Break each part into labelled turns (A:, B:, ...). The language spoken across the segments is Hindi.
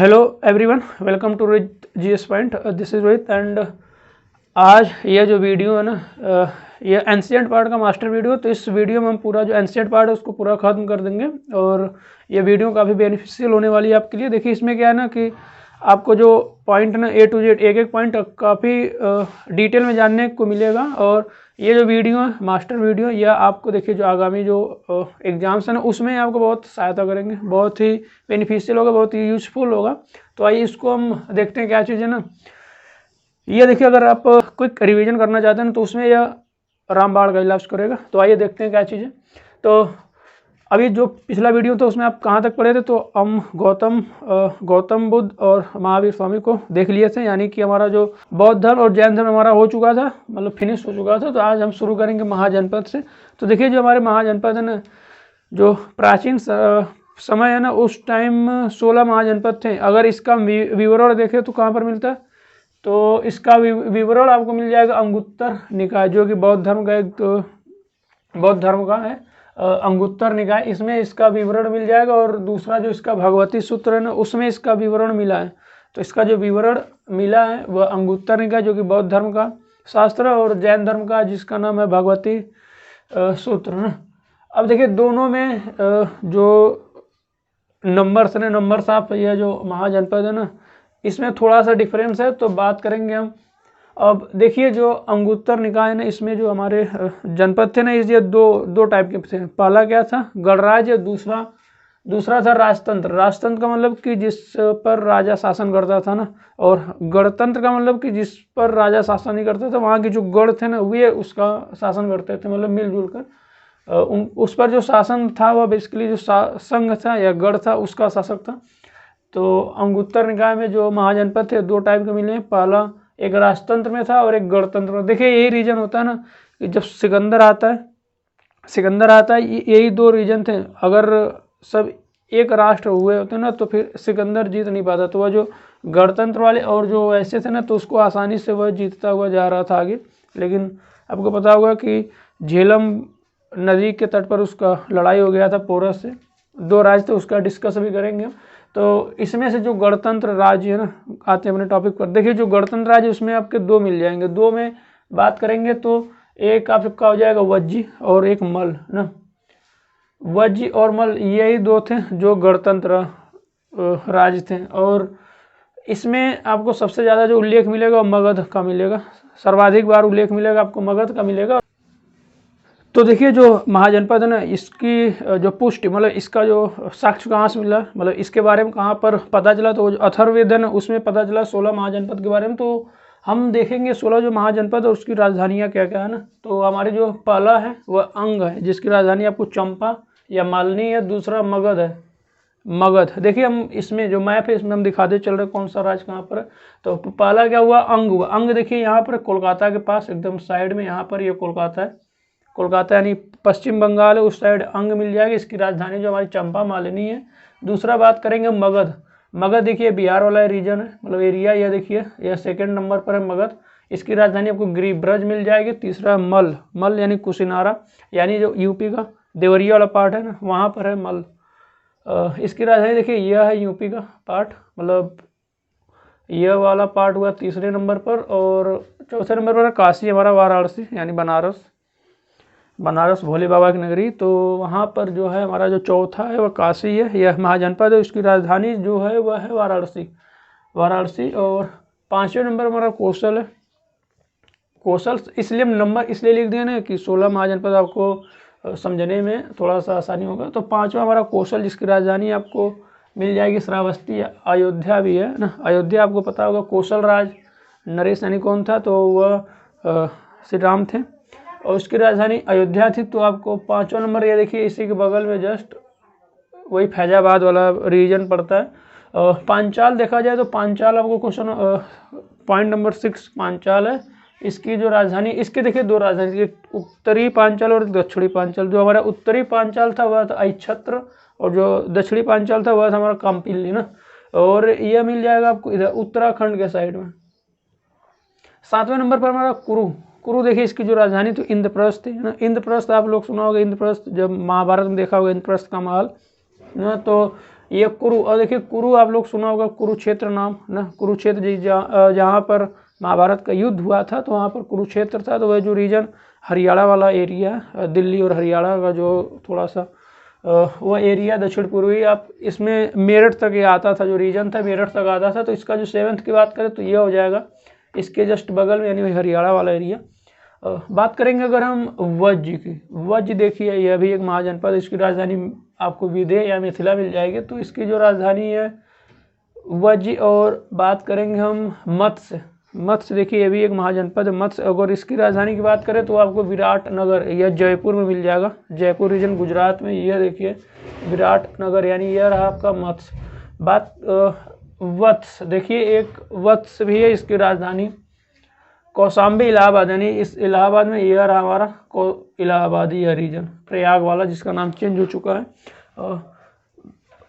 A: Hello everyone, welcome to GS point. This is Rohit and आज ये जो वीडियो है ना, ये एंशिएंट पार्ट का मास्टर वीडियो। तो इस वीडियो में हम पूरा जो एंशिएंट पार्ट है उसको पूरा ख़त्म कर देंगे और ये वीडियो काफ़ी बेनिफिशियल होने वाली है आपके लिए। देखिए इसमें क्या है ना कि आपको जो पॉइंट ना A to Z एक एक पॉइंट काफ़ी डिटेल में जानने को मिलेगा। और ये जो वीडियो है मास्टर वीडियो, यह आपको देखिए जो आगामी जो एग्जाम्स है ना उसमें आपको बहुत सहायता करेंगे, बहुत ही बेनिफिशियल होगा, बहुत ही यूजफुल होगा। तो आइए इसको हम देखते हैं क्या चीज़ है ना। ये देखिए अगर आप क्विक रिवीजन करना चाहते हैं ना तो उसमें यह रामबाण का इलाज करेगा। तो आइए देखते हैं क्या चीज़ है। तो अभी जो पिछला वीडियो था उसमें आप कहाँ तक पढ़े थे, तो हम गौतम बुद्ध और महावीर स्वामी को देख लिए थे, यानी कि हमारा जो बौद्ध धर्म और जैन धर्म हमारा हो चुका था, मतलब फिनिश हो चुका था। तो आज हम शुरू करेंगे महाजनपद से। तो देखिए जो हमारे महाजनपद है ना, जो प्राचीन समय है ना उस टाइम 16 महाजनपद थे। अगर इसका विवरण देखें तो कहाँ पर मिलता है, तो इसका विवरण आपको मिल जाएगा अंगुत्तर निकाय, जो कि बौद्ध धर्म का है अंगुत्तर निकाय। इसमें इसका विवरण मिल जाएगा। और दूसरा जो इसका भगवती सूत्र है ना उसमें इसका विवरण मिला है। तो इसका जो विवरण मिला है वह अंगुत्तर निकाय, जो कि बौद्ध धर्म का शास्त्र है, और जैन धर्म का जिसका नाम है भगवती सूत्र ना। अब देखिए दोनों में जो नंबर्स है, नंबर्स आप यह जो महाजनपद है ना इसमें थोड़ा सा डिफरेंस है, तो बात करेंगे हम। अब देखिए जो अंगुत्तर निकाय है ना इसमें जो हमारे जनपद थे ना, ये दो टाइप के थे। पहला क्या था, गणराज्य, दूसरा था राजतंत्र। राजतंत्र का मतलब कि जिस पर राजा शासन करता था ना, और गणतंत्र का मतलब कि जिस पर राजा शासन नहीं करता था, वहाँ के जो गण थे ना वे उसका शासन करते थे, मतलब मिलजुल कर उस पर जो शासन था वह बेसिकली जो संघ था या गढ़ था उसका शासक था। तो अंगुत्तर निकाय में जो महाजनपद थे दो टाइप के मिले हैं। पहला एक राजतंत्र में था और एक गणतंत्र में। देखिए यही रीजन होता है ना कि जब सिकंदर आता है यही दो रीजन थे। अगर सब एक राष्ट्र हुए होते ना तो फिर सिकंदर जीत नहीं पाता। तो वह जो गणतंत्र वाले और जो ऐसे थे ना तो उसको आसानी से वह जीतता हुआ जा रहा था आगे। लेकिन आपको पता होगा कि झेलम नदी के तट पर उसका लड़ाई हो गया था पोरस से। दो राज्य थे, उसका डिस्कस भी करेंगे। तो इसमें से जो गणतंत्र राज्य है ना, आते हैं अपने टॉपिक पर। देखिए जो गणतंत्र राज्य उसमें आपके दो मिल जाएंगे। दो में बात करेंगे तो एक आपका हो जाएगा वज्जी और एक मल ना। वज्जी और मल यही दो थे जो गणतंत्र राज्य थे। और इसमें आपको सबसे ज़्यादा जो उल्लेख मिलेगा मगध का मिलेगा, सर्वाधिक बार उल्लेख मिलेगा आपको मगध का मिलेगा। तो देखिए जो महाजनपद है ना इसकी जो पुष्टि, मतलब इसका जो साक्ष्य कहाँ से मिला, मतलब इसके बारे में कहाँ पर पता चला, तो अथर्ववेद है ना उसमें पता चला 16 महाजनपद के बारे में। तो हम देखेंगे 16 जो महाजनपद और उसकी राजधानियाँ क्या क्या है ना। तो हमारे जो पहला है वह अंग है, जिसकी राजधानी आपको चंपा या मालिनी है। दूसरा मगध है, मगध। देखिए हम इसमें जो मैप है इसमें हम दिखाते चल रहे कौन सा राज्य कहाँ पर है। तो पहला क्या हुआ, अंग हुआ। अंग देखिए यहाँ पर कोलकाता के पास एकदम साइड में, यहाँ पर ये कोलकाता है। कोलकाता यानी पश्चिम बंगाल है, उस साइड अंग मिल जाएगी। इसकी राजधानी जो हमारी चंपा मालिनी है। दूसरा बात करेंगे मगध। मगध देखिए बिहार वाला रीजन है, मतलब एरिया। यह देखिए यह सेकंड नंबर पर है मगध। इसकी राजधानी आपको गिरिब्रज मिल जाएगी। तीसरा मल यानी कुशिनारा, यानी जो यूपी का देवरिया वाला पार्ट है ना वहाँ पर है मल। इसकी राजधानी देखिए यह है यूपी का पार्ट, मतलब यह वाला पार्ट हुआ तीसरे नंबर पर। और चौथे नंबर पर है काशी, हमारा वाराणसी यानी बनारस भोले बाबा की नगरी। तो वहाँ पर जो है हमारा जो चौथा है वह काशी है, यह महाजनपद है। उसकी राजधानी जो है वह है वाराणसी। और पाँचवें नंबर हमारा कौशल है। कौशल इसलिए नंबर इसलिए लिख दिया ना कि 16 महाजनपद आपको समझने में थोड़ा सा आसानी होगा। तो पाँचवा हमारा कौशल, जिसकी राजधानी आपको मिल जाएगी श्रावस्ती। अयोध्या भी है ना, अयोध्या आपको पता होगा। कौशल राज नरेश यानी कौन था, तो वह श्री राम थे और उसकी राजधानी अयोध्या थी। तो आपको पाँचवा नंबर ये देखिए इसी के बगल में जस्ट वही फैजाबाद वाला रीजन पड़ता है। पांचाल देखा जाए तो पांचाल आपको क्वेश्चन पॉइंट नंबर 6 पांचाल है। इसकी जो राजधानी, इसके देखिए दो राजधानी, उत्तरी पांचाल और दक्षिणी पांचाल। जो हमारा उत्तरी पांचाल था वह था अहिच्छत्र और जो दक्षिणी पांचाल था वह था हमारा काम्पिल्ली ना। और यह मिल जाएगा आपको इधर उत्तराखंड के साइड में। सातवें नंबर पर हमारा कुरु देखिए इसकी जो राजधानी तो इंद्रप्रस्थ है ना। इंद्रप्रस्थ आप लोग सुना होगा, इंद्रप्रस्थ जब महाभारत में देखा होगा इंद्रप्रस्थ का महल ना। तो ये कुरु, और देखिए कुरु आप लोग सुना होगा, कुरुक्षेत्र नाम ना, कुरुक्षेत्र जहाँ पर महाभारत का युद्ध हुआ था तो वहाँ पर कुरुक्षेत्र था। तो वह जो रीजन हरियाणा वाला एरिया, दिल्ली और हरियाणा का जो थोड़ा सा वह एरिया दक्षिण पूर्वी, आप इसमें मेरठ तक ये आता था, जो रीजन था मेरठ तक आता था। तो इसका जो 7th की बात करें तो ये हो जाएगा इसके जस्ट बगल में, यानी हरियाणा वाला एरिया। बात करेंगे अगर हम वज्र की, वज्र देखिए यह भी एक महाजनपद, इसकी राजधानी आपको विदेह या मिथिला मिल जाएगी। तो इसकी जो राजधानी है वज्र। और बात करेंगे हम मत्स्य, मत्स्य देखिए ये भी एक महाजनपद है मत्स्य। अगर इसकी राजधानी की बात करें तो आपको विराटनगर या जयपुर में मिल जाएगा, जयपुर रीजन गुजरात में। यह देखिए विराटनगर, यानी यह रहा आपका मत्स्य। बात वत्स, देखिए एक वत्स भी है, इसकी राजधानी कौशाम्बी इलाहाबाद, यानी इस इलाहाबाद में यह रहा हमारा इलाहाबादी यह रीजन, प्रयाग वाला, जिसका नाम चेंज हो चुका है।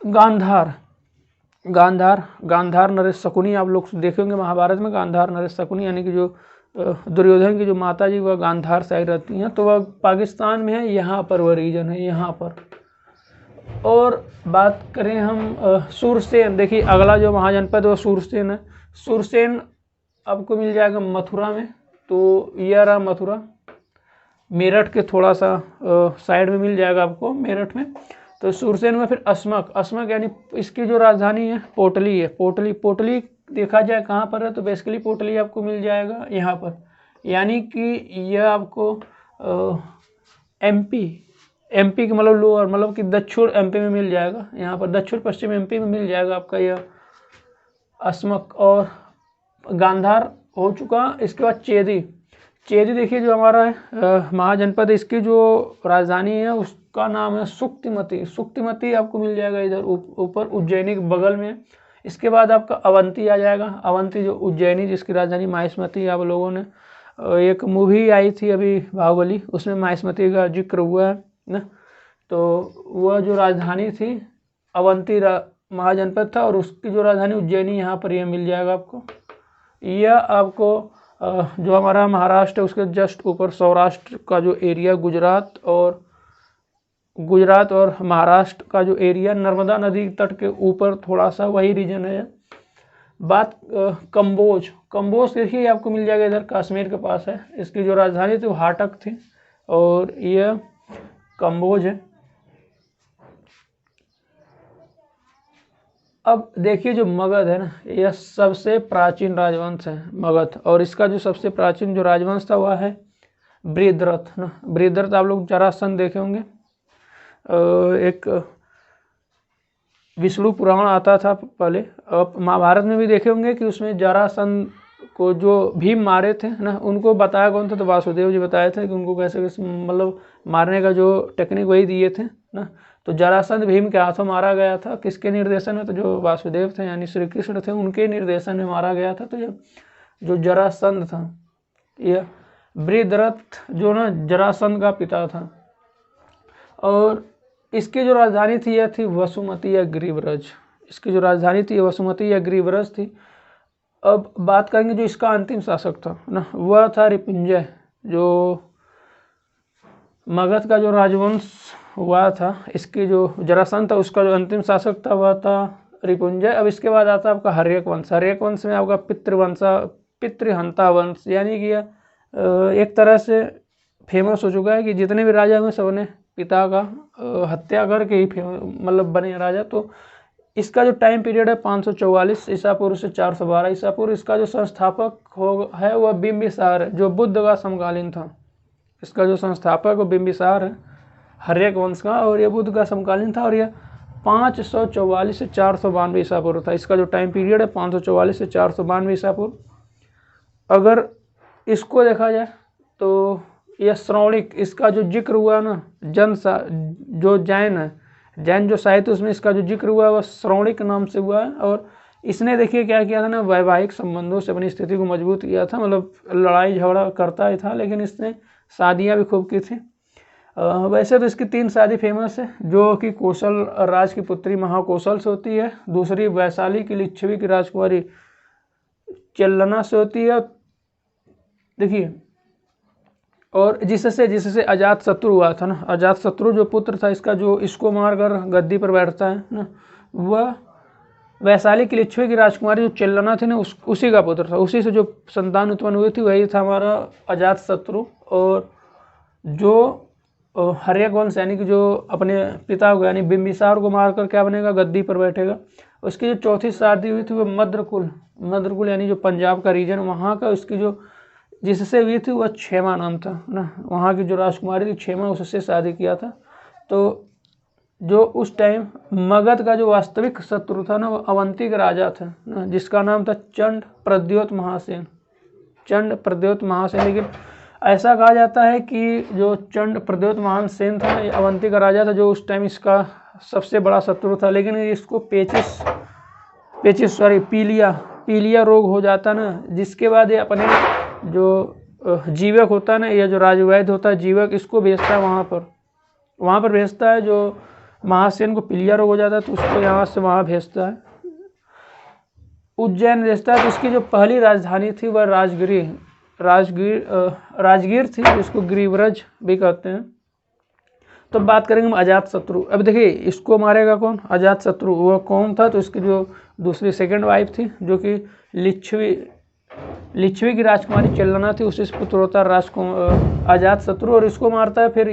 A: गांधार, गांधार, गांधार नरेश शकुनी आप लोग देखेंगे महाभारत में, गांधार नरेश शकुनी, यानी कि जो दुर्योधन की जो माता जी वह गांधार साइड रहती हैं, तो वह पाकिस्तान में है, यहाँ पर वह रीजन है, यहाँ पर। और बात करें हम सूरसेन, देखिए अगला जो महाजनपद वो सूरसेन है। सूरसेन आपको मिल जाएगा मथुरा में, तो यह रहा मथुरा, मेरठ के थोड़ा सा साइड में मिल जाएगा आपको, मेरठ में। तो सूरसेन में फिर अस्मक, अस्मक यानी इसकी जो राजधानी है पोटली है, पोटली। पोटली देखा जाए कहाँ पर है तो बेसिकली पोटली आपको मिल जाएगा यहाँ पर, यानी कि यह आपको एमपी के मतलब लोअर, मतलब कि दक्षिण एमपी में मिल जाएगा, यहाँ पर दक्षिण पश्चिम एमपी में मिल जाएगा आपका यह अस्मक। और गांधार हो चुका। इसके बाद चेदी, चेदी देखिए जो हमारा महाजनपद, इसकी जो राजधानी है उसका नाम है सुक्तिमती। सुक्तिमती आपको मिल जाएगा इधर ऊपर उज्जैनी के बगल में। इसके बाद आपका अवंती आ जाएगा, अवंती जो उज्जैनी, जिसकी राजधानी माहिष्मती। आप लोगों ने एक मूवी आई थी अभी बाहुबली, उसमें माहिष्मती का जिक्र हुआ है ना। तो वह जो राजधानी थी अवंती महाजनपद था, और उसकी जो राजधानी उज्जैनी, यहाँ पर यह मिल जाएगा आपको। यह आपको जो हमारा महाराष्ट्र है उसके जस्ट ऊपर सौराष्ट्र का जो एरिया, गुजरात और महाराष्ट्र का जो एरिया, नर्मदा नदी तट के ऊपर थोड़ा सा वही रीजन है। बात कंबोज, कंबोज देखिए आपको मिल जाएगा इधर कश्मीर के पास है। इसकी जो राजधानी थी वो हाटक थी, और यह कंबोज है। अब देखिए जो मगध है ना, यह सबसे प्राचीन राजवंश है मगध, और इसका जो सबसे प्राचीन जो राजवंश था वह है बृहद्रथ ना। बृहद्रथ आप लोग जरासंध देखे होंगे, एक विष्णु पुराण आता था पहले, अब महाभारत में भी देखे होंगे कि उसमें जरासंध को जो भीम मारे थे ना, उनको बताया कौन था, तो वासुदेव जी बताए थे कि उनको कैसे कैसे मतलब मारने का जो टेक्निक वही दिए थे ना। तो जरासंध भीम के हाथों मारा गया था, किसके निर्देशन में, तो जो वासुदेव थे यानी श्री कृष्ण थे, उनके निर्देशन में मारा गया था। तो ये जो जरासंध था, यह बृहद्रथ जो ना जरासंध का पिता था। और इसकी जो राजधानी थी यह थी वसुमती या ग्रीवरज, इसकी जो राजधानी थी वसुमती या ग्रीवरज थी। अब बात करेंगे जो इसका अंतिम शासक था ना, वह था रिपुंजय। जो मगध का जो राजवंश हुआ था, इसकी जो जरासंध था उसका जो अंतिम शासक था वह था रिपुंजय। अब इसके बाद आता है आपका हर्यक वंश। हर्यक वंश में आपका पितृहंता वंश, यानी कि एक तरह से फेमस हो चुका है कि जितने भी राजा हुए सबने पिता का हत्या करके ही मतलब बने राजा। तो इसका जो टाइम पीरियड है 544 ईसा पूर्व से 412 ईसा पूर्व। इसका जो संस्थापक है वह बिंबिसार है, जो बुद्ध का समकालीन था। इसका जो संस्थापक वो बिंबिसार है हर्यक वंश का, और यह बुद्ध का समकालीन था, और यह 544 से 492 ईसा पूर्व था। इसका जो टाइम पीरियड है 544 से 492 ईसा पूर्व। अगर इसको देखा जाए तो यह श्रौणिक, इसका जो जिक्र हुआ ना, जो जैन है, जैन जो साहित्य उसमें इसका जो जिक्र हुआ है वह श्रौणिक नाम से हुआ है। और इसने देखिए क्या किया था ना, वैवाहिक संबंधों से अपनी स्थिति को मजबूत किया था। मतलब लड़ाई झगड़ा करता ही था, लेकिन इसने शादियाँ भी खूब की थी। वैसे तो इसकी 3 शादी फेमस है, जो कि कौशल राज की पुत्री महाकौशल से होती है, दूसरी वैशाली की लिच्छवी की राजकुमारी चेल्लना से होती है, देखिए। और जिससे अजात शत्रु हुआ था ना, अजात शत्रु जो पुत्र था इसका, जो इसको मारकर गद्दी पर बैठता है ना, वह वैशाली की लिच्छवी की राजकुमारी जो चेल्लना थी ना, उसी का पुत्र था। उसी से जो संतान उत्पन्न हुई थी वही था हमारा अजातशत्रु। और जो हर्यवंश यानी कि जो अपने पिता को यानी बिंबिसार को मारकर क्या बनेगा, गद्दी पर बैठेगा। उसकी जो चौथी शादी हुई थी वो मद्रकुल यानी जो पंजाब का रीजन वहाँ का, उसकी जो जिससे हुई थी वह क्षेमा नाम था ना, वहाँ की जो राजकुमारी थी क्षेमा, उससे शादी किया था। तो जो उस टाइम मगध का जो वास्तविक शत्रु था ना, वो अवंती का राजा था ना, जिसका नाम था चंड प्रद्योत महासेन। लेकिन ऐसा कहा जाता है कि जो चंड प्रद्योत महासेन था ये अवंती का राजा था, जो उस टाइम इसका सबसे बड़ा शत्रु था। लेकिन इसको पीलिया रोग हो जाता ना, जिसके बाद ये अपने जो जीवक होता है ना, या जो राजवैद्य होता है जीवक, इसको भेजता है वहाँ पर भेजता है। जो महासेन को पीलिया रोग हो जाता है तो उसको यहाँ से वहाँ भेजता है, उज्जैन भेजता है। तो इसकी जो पहली राजधानी थी वह राजगीर थी, जिसको गिरिव्रज भी कहते हैं। तो बात करेंगे हम अजातशत्रु। अब देखिए इसको मारेगा कौन, अजातशत्रु। वह कौन था, तो इसकी जो दूसरी सेकंड वाइफ थी जो कि लिच्छवी की राजकुमारी चेल्लना थी, उसी से पुत्र होता है अजातशत्रु। और इसको मारता है। फिर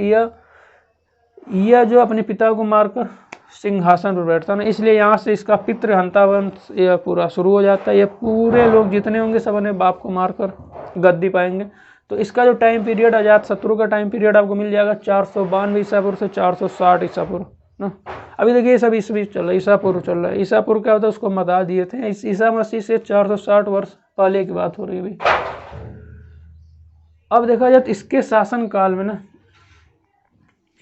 A: यह जो अपने पिता को मारकर सिंहासन पर बैठता ना, इसलिए यहाँ से इसका पितृहंता वंश यह पूरा शुरू हो जाता है। ये पूरे लोग जितने होंगे सब अपने बाप को मारकर गद्दी पाएंगे। तो इसका जो टाइम पीरियड अजातशत्रु का टाइम पीरियड आपको मिल जाएगा 452 ईसा पूर्व से 460 ईसा पूर्व ना। अभी देखिए सब ईस्वी चल रहा है, ईसा पूर्व चल रहा है। ईसा पूर्व क्या होता है उसको बता दिए थे, इस ईसा मसीह से 460 वर्ष पहले की बात हो रही है। अब देखा जाए तो इसके शासनकाल में ना,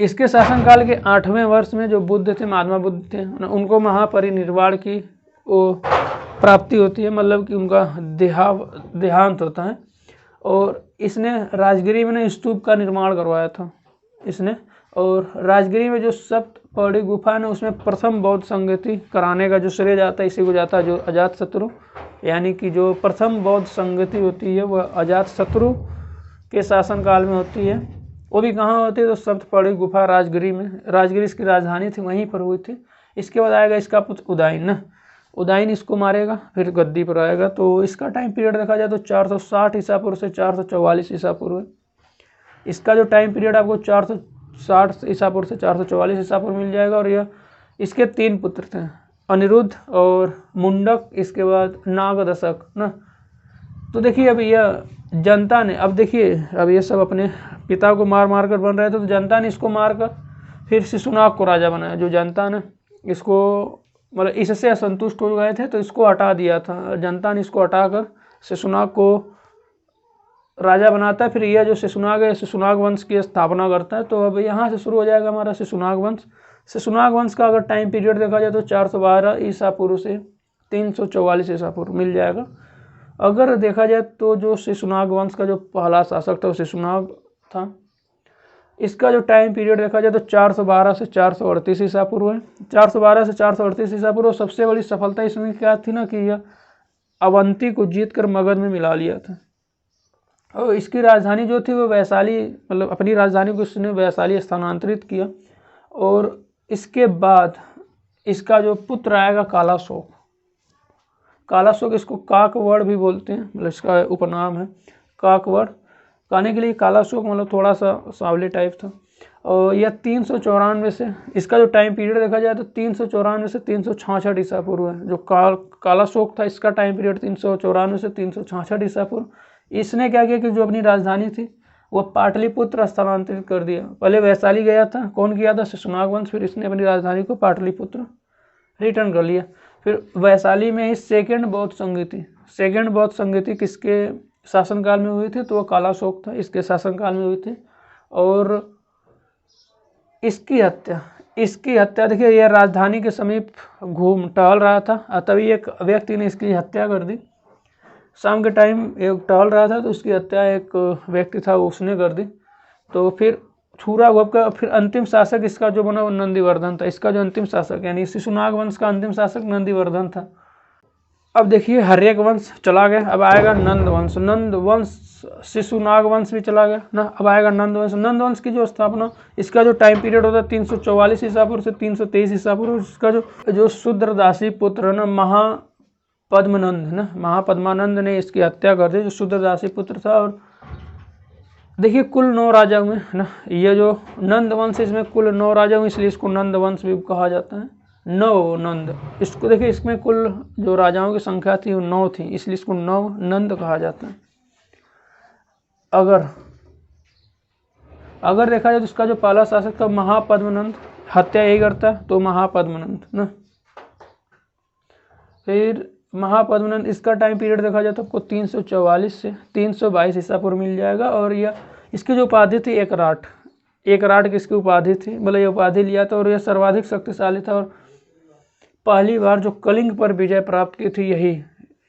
A: इसके शासनकाल के 8वें वर्ष में जो बुद्ध थे, महात्मा बुद्ध थे, उनको महापरिनिर्वाण की वो प्राप्ति होती है, मतलब कि उनका देहांत होता है। और इसने राजगिरी में ना स्तूप का निर्माण करवाया था इसने। और राजगिरी में जो सप्तपौड़ी गुफा है ना, उसमें प्रथम बौद्ध संगति कराने का जो श्रेय जाता है इसी को जाता है, जो अजातशत्रु। यानी कि जो प्रथम बौद्ध संगति होती है वह अजातशत्रु के शासनकाल में होती है। वो भी कहाँ होती है, तो सप्तपौड़ी गुफा राजगिरी में। राजगिरी इसकी राजधानी थी, वहीं पर हुई थी। इसके बाद आएगा इसका पुत्र उदयन ना, उदयन इसको मारेगा, फिर गद्दी पर आएगा। तो इसका टाइम पीरियड देखा जाए तो 460 ईसा पूर्व से 444 ईसा पूर्व है। इसका जो टाइम पीरियड आपको 460 ईसा पूर्व से 444 ईसा पूर्व मिल जाएगा। और यह इसके 3 पुत्र थे, अनिरुद्ध और मुंडक, इसके बाद नागदशक ना। तो देखिए अब यह जनता ने, अब देखिए अब ये सब अपने पिता को मार कर बन रहे थे, तो जनता ने इसको मारकर फिर शिशुनाग को राजा बनाया। जो जनता ने इसको मतलब इससे असंतुष्ट हो गए थे तो इसको हटा दिया था जनता ने, इसको हटाकर शिशुनाग को राजा बनाता है। फिर यह जो शिशुनाग है, शिशुनाग वंश की स्थापना करता है। तो अब यहाँ से शुरू हो जाएगा हमारा शिशुनाग वंश। शिशुनाग वंश का अगर टाइम पीरियड देखा जाए तो 412 ईसा पूर्व से 344 ईसा पूर्व मिल जाएगा। अगर देखा जाए तो जो शिशुनाग वंश का जो पहला शासक था वो शिशुनाग था। इसका जो टाइम पीरियड देखा जाए तो 412 से 438 ईसा पूर्व है। 412 से 438 ईसा पूर्व। सबसे बड़ी सफलता इसमें क्या थी ना, कि यह अवंती को जीतकर मगध में मिला लिया था। और इसकी राजधानी जो थी वो वैशाली, मतलब अपनी राजधानी को इसने वैशाली स्थानांतरित किया। और इसके बाद इसका जो पुत्र आएगा कालाशोक। कालाशोक इसको काकवड़ भी बोलते हैं, मतलब इसका उपनाम है काकवड़। कहने के लिए कालाशोक मतलब थोड़ा सा सांवले टाइप था। और यह 394 से, इसका जो टाइम पीरियड देखा जाए तो 394 से 366 ईसा पूर्व है। जो कालाशोक था इसका टाइम पीरियड 394 से 366 ईसा पूर्व। इसने क्या किया कि जो अपनी राजधानी थी वह पाटलिपुत्र स्थानांतरित कर दिया। पहले वैशाली गया था, कौन किया था, शिशुनाग वंश। फिर इसने अपनी राजधानी को पाटलिपुत्र रिटर्न कर लिया। फिर वैशाली में ही सेकेंड बौद्ध संगति किसके शासनकाल में हुई थी, तो वो कालाशोक था, इसके शासनकाल में हुई थी। और इसकी हत्या देखिए, यह राजधानी के समीप टहल रहा था, तभी एक व्यक्ति ने इसकी हत्या कर दी। शाम के टाइम एक टहल रहा था तो उसकी हत्या एक व्यक्ति था उसने कर दी। तो फिर छूरा गोप का फिर अंतिम शासक इसका जो बना वो नंदीवर्धन था। इसका जो अंतिम शासक यानी शिशुनाग वंश का अंतिम शासक नंदीवर्धन था। अब देखिए हर्यक वंश चला गया, अब आएगा नंद वंश। नंद वंश, शिशुनाग वंश भी चला गया ना, अब आएगा नंद वंश। नंद वंश की जो स्थापना, इसका जो टाइम पीरियड होता है 344 ईसा पूर्व से 323 ईसा पूर्व। इसका जो शूद्रदासी पुत्र ना महापद्मनंद ना, महापद्मानंद ने इसकी हत्या कर दी, जो शूद्रदासी पुत्र था। और देखिए कुल 9 राजा हुए ना, ये जो नंद वंश इसमें कुल 9 राजा हुए, इसलिए इसको नंद वंश भी कहा जाता है। 9 नंद, इसको देखिए इसमें कुल जो राजाओं की संख्या थी वो 9 थी, इसलिए इसको 9 नंद कहा जाता है। अगर देखा जाए तो इसका जो पहला शासक था महापद्मनंद, हत्या यही करता है तो महापद्मनंद ना। फिर महापद्मनंद, इसका टाइम पीरियड देखा जाए तो आपको 344 से 322 ईसा पूर्व मिल जाएगा। और यह इसकी जो उपाधि थी एकराट, एकराट की इसकी उपाधि थी, मतलब ये उपाधि लिया था। और यह सर्वाधिक शक्तिशाली था और पहली बार जो कलिंग पर विजय प्राप्त की थी, यही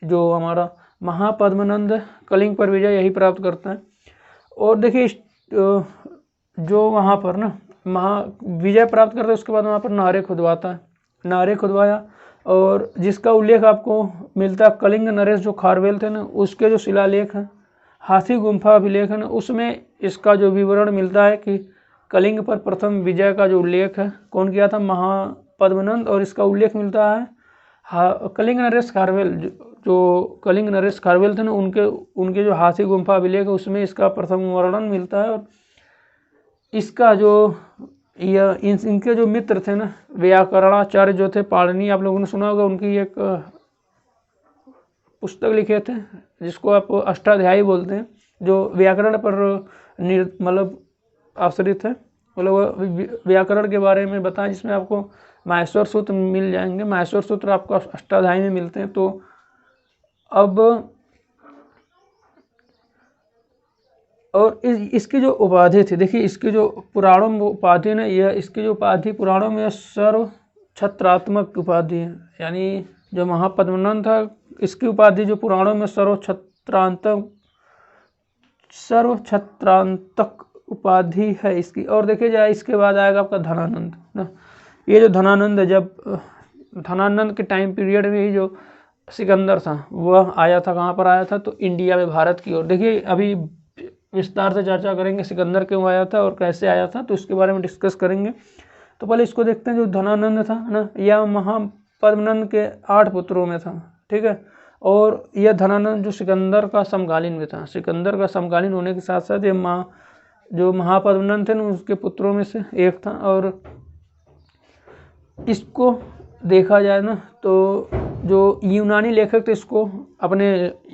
A: जो हमारा महापद्मनंद कलिंग पर विजय यही प्राप्त करता है। और देखिए जो वहाँ पर ना विजय प्राप्त करता है, उसके बाद वहाँ पर नारे खुदवाता है, नारे खुदवाया। और जिसका उल्लेख आपको मिलता है कलिंग नरेश जो खारवेल थे ना, उसके जो शिलालेख हैं, हाथी गुम्फा अभिलेख है ना, उसमें इसका जो विवरण मिलता है कि कलिंग पर प्रथम विजय का जो उल्लेख है कौन किया था, महापद्मनंद। और इसका उल्लेख मिलता है कलिंग नरेश खारवेल, जो कलिंग नरेश खारवेल थे ना, उनके जो हाथी गुम्फा अभिलेख है उसमें इसका प्रथम वर्णन मिलता है। और इसका जो इनके जो मित्र थे ना, व्याकरणाचार्य जो थे पाणिनि, आप लोगों ने सुना होगा, उनकी एक पुस्तक लिखे थे जिसको आप अष्टाध्यायी बोलते हैं, जो व्याकरण पर मतलब आश्रित है, मतलब व्याकरण के बारे में बताएं, जिसमें आपको माहेश्वर सूत्र मिल जाएंगे। माहेश्वर सूत्र आपको अष्टाध्यायी में मिलते हैं। तो अब और इसकी जो उपाधि थी, देखिए इसकी जो पुराणों में उपाधि ना, यह इसकी जो उपाधि पुराणों में सर्व छत्रात्मक उपाधि है। यानी जो महापद्मनंद था, इसकी उपाधि जो पुराणों में सर्व छत्रांतक उपाधि है इसकी। और देखिए जाए इसके बाद आएगा आपका धनानंद ना। ये जो धनानंद है, जब धनानंद के टाइम पीरियड में ही जो सिकंदर था वह आया था, कहाँ पर आया था, तो इंडिया में, भारत की ओर। देखिए अभी विस्तार से चर्चा करेंगे सिकंदर क्यों आया था और कैसे आया था, तो इसके बारे में डिस्कस करेंगे। तो पहले इसको देखते हैं। जो धनानंद था ना, यह महापद्मनंद के 8 पुत्रों में था, ठीक है। और यह धनानंद जो सिकंदर का समकालीन भी था, सिकंदर का समकालीन होने के साथ साथ ये जो महापद्मनंद थे ना, उसके पुत्रों में से एक था। और इसको देखा जाए ना, तो जो यूनानी लेखक थे,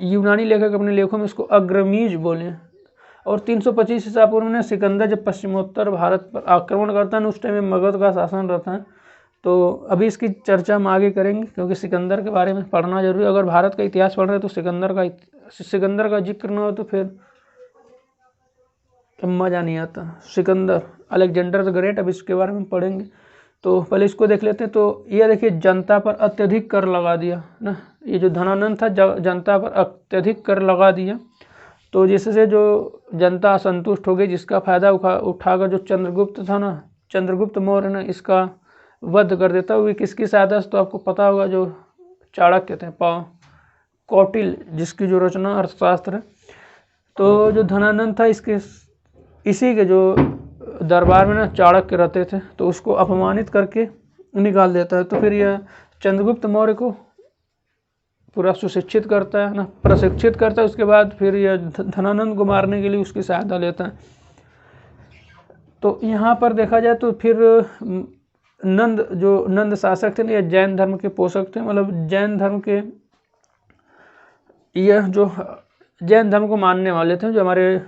A: यूनानी लेखक अपने लेखों में इसको अग्रमीज बोले। और 325 ईसा पूर्व में सिकंदर जब पश्चिमोत्तर भारत पर आक्रमण करता है ना, उस टाइम में मगध का शासन रहता है। तो अभी इसकी चर्चा हम आगे करेंगे, क्योंकि सिकंदर के बारे में पढ़ना जरूरी है। अगर भारत का इतिहास पढ़ रहे हैं तो सिकंदर का जिक्र ना हो तो फिर मजा नहीं आता। सिकंदर, अलेक्जेंडर द ग्रेट, अब इसके बारे में पढ़ेंगे। तो पहले इसको देख लेते हैं। तो ये देखिए जनता पर अत्यधिक कर लगा दिया ना, ये जो धनानंद था जनता पर अत्यधिक कर लगा दिया। तो जिससे जो जनता असंतुष्ट हो गई, जिसका फायदा उठाकर जो चंद्रगुप्त था ना, चंद्रगुप्त मौर्य ने इसका वध कर देता। हुआ किसकी सहायता से, तो आपको पता होगा, जो चाणक्य थे, कौटिल्य, जिसकी जो रचना अर्थशास्त्र है। तो जो धनानंद था, इसी के जो दरबार में ना चाणक्य रहते थे, तो उसको अपमानित करके निकाल देता है। तो फिर यह चंद्रगुप्त मौर्य को पूरा सुशिक्षित करता है ना, प्रशिक्षित करता है। उसके बाद फिर यह धनानंद को मारने के लिए उसकी सहायता लेता है। तो यहाँ पर देखा जाए तो फिर नंद शासक थे ना, यह जैन धर्म के पोषक थे, मतलब जैन धर्म के, यह जो जैन धर्म को मानने वाले थे, जो हमारे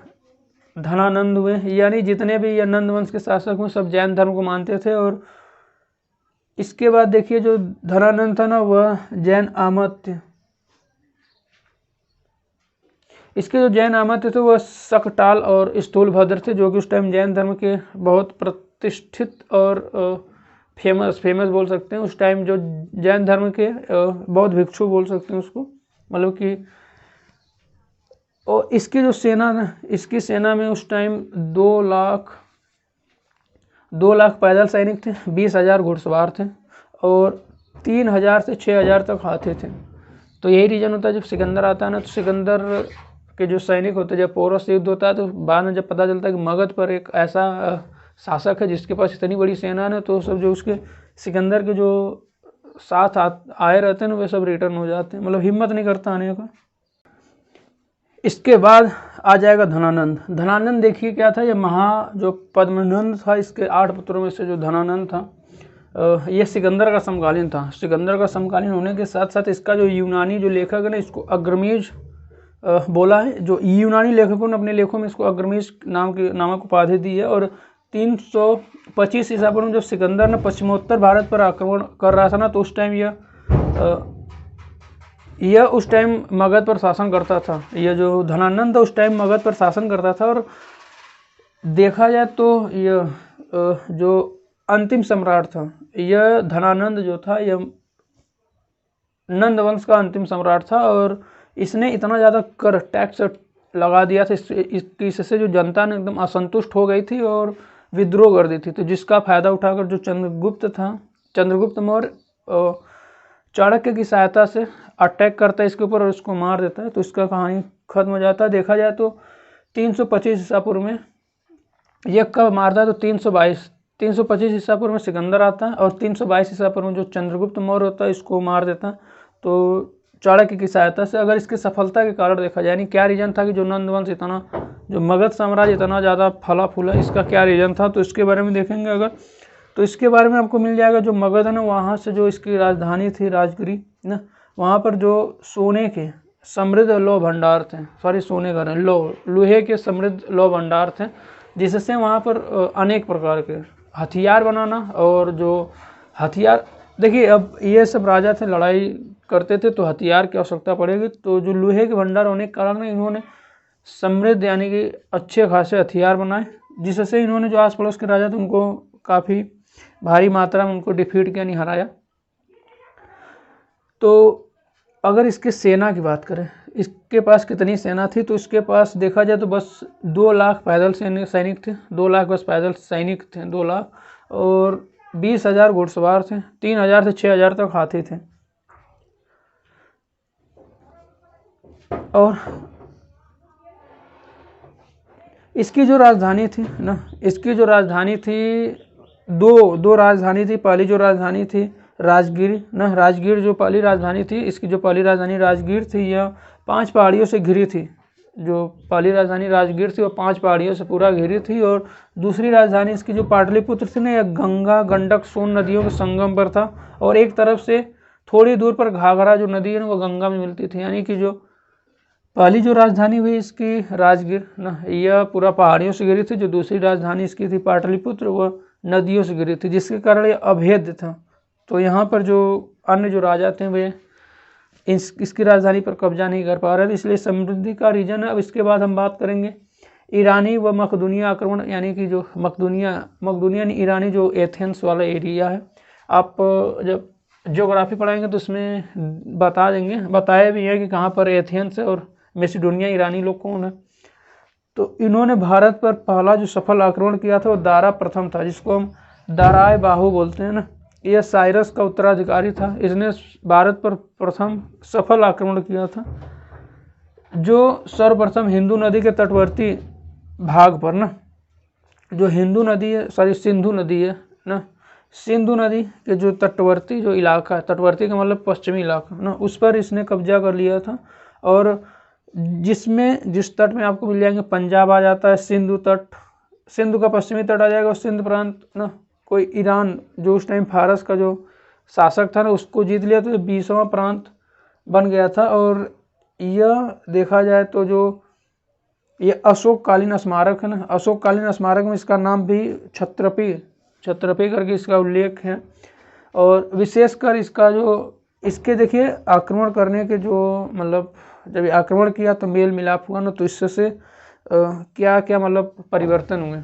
A: धनानंद हुए, यानी जितने भी ये नंद वंश के शासक हुए सब जैन धर्म को मानते थे। और इसके बाद देखिए जो धनानंद था ना, वह जैन आमात्य, इसके जो जैन आमात्य थे वह शकटाल और स्थूलभद्र थे, जो कि उस टाइम जैन धर्म के बहुत प्रतिष्ठित और फेमस बोल सकते हैं। उस टाइम जो जैन धर्म के बहुत भिक्षु बोल सकते हैं उसको, मतलब कि। और इसकी जो सेना ना, इसकी सेना में उस टाइम 2 लाख पैदल सैनिक थे, 20,000 घुड़सवार थे और 3,000 से 6,000 तक हाथी थे। तो यही रीजन होता है जब सिकंदर आता है ना, तो सिकंदर के जो सैनिक होते हैं, जब पोरस से युद्ध होता है तो बाद में जब पता चलता है कि मगध पर एक ऐसा शासक है जिसके पास इतनी बड़ी सेना है, तो सब जो उसके सिकंदर के जो साथ आए रहते हैं ना, वे सब रिटर्न हो जाते हैं, मतलब हिम्मत नहीं करता आने का। इसके बाद आ जाएगा धनानंद। धनानंद देखिए क्या था, ये जो पद्मनंद था, इसके 8 पुत्रों में से जो धनानंद था, ये सिकंदर का समकालीन था। सिकंदर का समकालीन होने के साथ साथ इसका जो यूनानी जो लेखक है ना, इसको अग्रमीज बोला है। जो यूनानी लेखकों ने अपने लेखों में इसको अग्रमीज नामक उपाधि दी है। और 325 ईसा पूर्व में जब सिकंदर ने पश्चिमोत्तर भारत पर आक्रमण कर रहा था ना, तो उस टाइम यह उस टाइम मगध पर शासन करता था। यह जो धनानंद था उस टाइम मगध पर शासन करता था। और देखा जाए तो यह जो अंतिम सम्राट था, यह धनानंद जो था, यह नंद वंश का अंतिम सम्राट था। और इसने इतना ज़्यादा कर टैक्स लगा दिया था, इससे जो जनता ने एकदम असंतुष्ट हो गई थी और विद्रोह कर दी थी। तो जिसका फायदा उठाकर जो चंद्रगुप्त मौर्य चाणक्य की सहायता से अटैक करता है इसके ऊपर और उसको मार देता है। तो इसका कहानी खत्म हो जाता है। देखा जाए तो 325 ईसा पूर्व में यह कब मारता है, तो 325 ईसा पूर्व में सिकंदर आता है और 322 ईसा पूर्व में जो चंद्रगुप्त मौर्य होता है इसको मार देता है, तो चाणक्य की सहायता से। अगर इसकी सफलता के कारण देखा जाए, यानी क्या रीजन था कि जो नंदवंश इतना, जो मगध साम्राज्य इतना ज़्यादा फला फूला, इसका क्या रीजन था, तो इसके बारे में देखेंगे अगर, तो इसके बारे में आपको मिल जाएगा। जो मगध है ना, वहाँ से जो इसकी राजधानी थी राजगिरी ना, वहाँ पर जो सोने के समृद्ध लौह भंडार थे, सोने का लोहे के समृद्ध लौह भंडार थे, जिससे वहाँ पर अनेक प्रकार के हथियार बनाना। और जो हथियार, देखिए अब ये सब राजा थे, लड़ाई करते थे तो हथियार की आवश्यकता पड़ेगी। तो जो लोहे के भंडार होने के कारण इन्होंने समृद्ध यानी कि अच्छे खासे हथियार बनाए, जिससे इन्होंने जो आस पड़ोस के राजा थे उनको काफ़ी भारी मात्रा में उनको डिफीट किया, नहीं हराया। तो अगर इसके सेना की बात करें, इसके पास कितनी सेना थी, तो इसके पास देखा जाए तो बस 2 लाख पैदल सैनिक थे, 2 लाख बस पैदल सैनिक थे, 2 लाख। और 20,000 घुड़सवार थे, 3,000 से 6,000 तक हाथी थे। और इसकी जो राजधानी थी ना, इसकी जो राजधानी थी, दो राजधानी थी। पहली जो राजधानी थी राजगीर ना, राजगीर जो पहली राजधानी थी, इसकी जो पहली राजधानी राजगीर थी, यह 5 पहाड़ियों से घिरी थी। जो पहली राजधानी राजगीर थी वो 5 पहाड़ियों से पूरा घिरी थी। और दूसरी राजधानी इसकी जो पाटलिपुत्र थी ना, यह गंगा, गंडक, सोन नदियों के संगम पर था। और एक तरफ से थोड़ी दूर पर घाघरा जो नदी है ना, वो गंगा में मिलती थी। यानी कि जो पहली जो राजधानी हुई इसकी राजगीर ना, यह पूरा पहाड़ियों से घिरी थी। जो दूसरी राजधानी इसकी थी पाटलिपुत्र, वह नदियों से घिरी थी, जिसके कारण ये अभेद्य था। तो यहाँ पर जो अन्य जो राजा थे वे इसकी राजधानी पर कब्जा नहीं कर पा रहे थे, इसलिए समृद्धि का रीजन है। अब इसके बाद हम बात करेंगे ईरानी व मकदूनिया आक्रमण, यानी कि जो मकदूनिया ईरानी जो एथेंस वाला एरिया है। आप जब ज्योग्राफी पढ़ाएंगे तो इसमें बताया भी है कि कहाँ पर एथेंस है और मैसिडोनिया ईरानी लोग कौन है। तो इन्होंने भारत पर पहला जो सफल आक्रमण किया था वो दारा प्रथम था, जिसको हम दाराय बाहु बोलते हैं ना। यह साइरस का उत्तराधिकारी था। इसने भारत पर प्रथम सफल आक्रमण किया था, जो सर्वप्रथम हिंदू नदी के तटवर्ती भाग पर ना, जो हिंदू नदी है, सिंधु नदी है ना, सिंधु नदी के जो तटवर्ती जो इलाका है, तटवर्ती का मतलब पश्चिमी इलाका ना, उस पर इसने कब्जा कर लिया था। और जिस तट में आपको मिल जाएंगे, पंजाब आ जाता है, सिंधु का पश्चिमी तट आ जाएगा, और सिंध प्रांत ना, कोई ईरान जो उस टाइम फारस का जो शासक था ना, उसको जीत लिया, तो 20वां प्रांत बन गया था। और यह देखा जाए तो जो ये अशोककालीन स्मारक है ना, अशोककालीन स्मारक में इसका नाम भी छत्रपी करके इसका उल्लेख है। और विशेषकर इसका जो इसके देखिए आक्रमण करने के जो मतलब जब ये आक्रमण किया तो मेल मिलाप हुआ ना, तो इससे क्या क्या मतलब परिवर्तन हुए,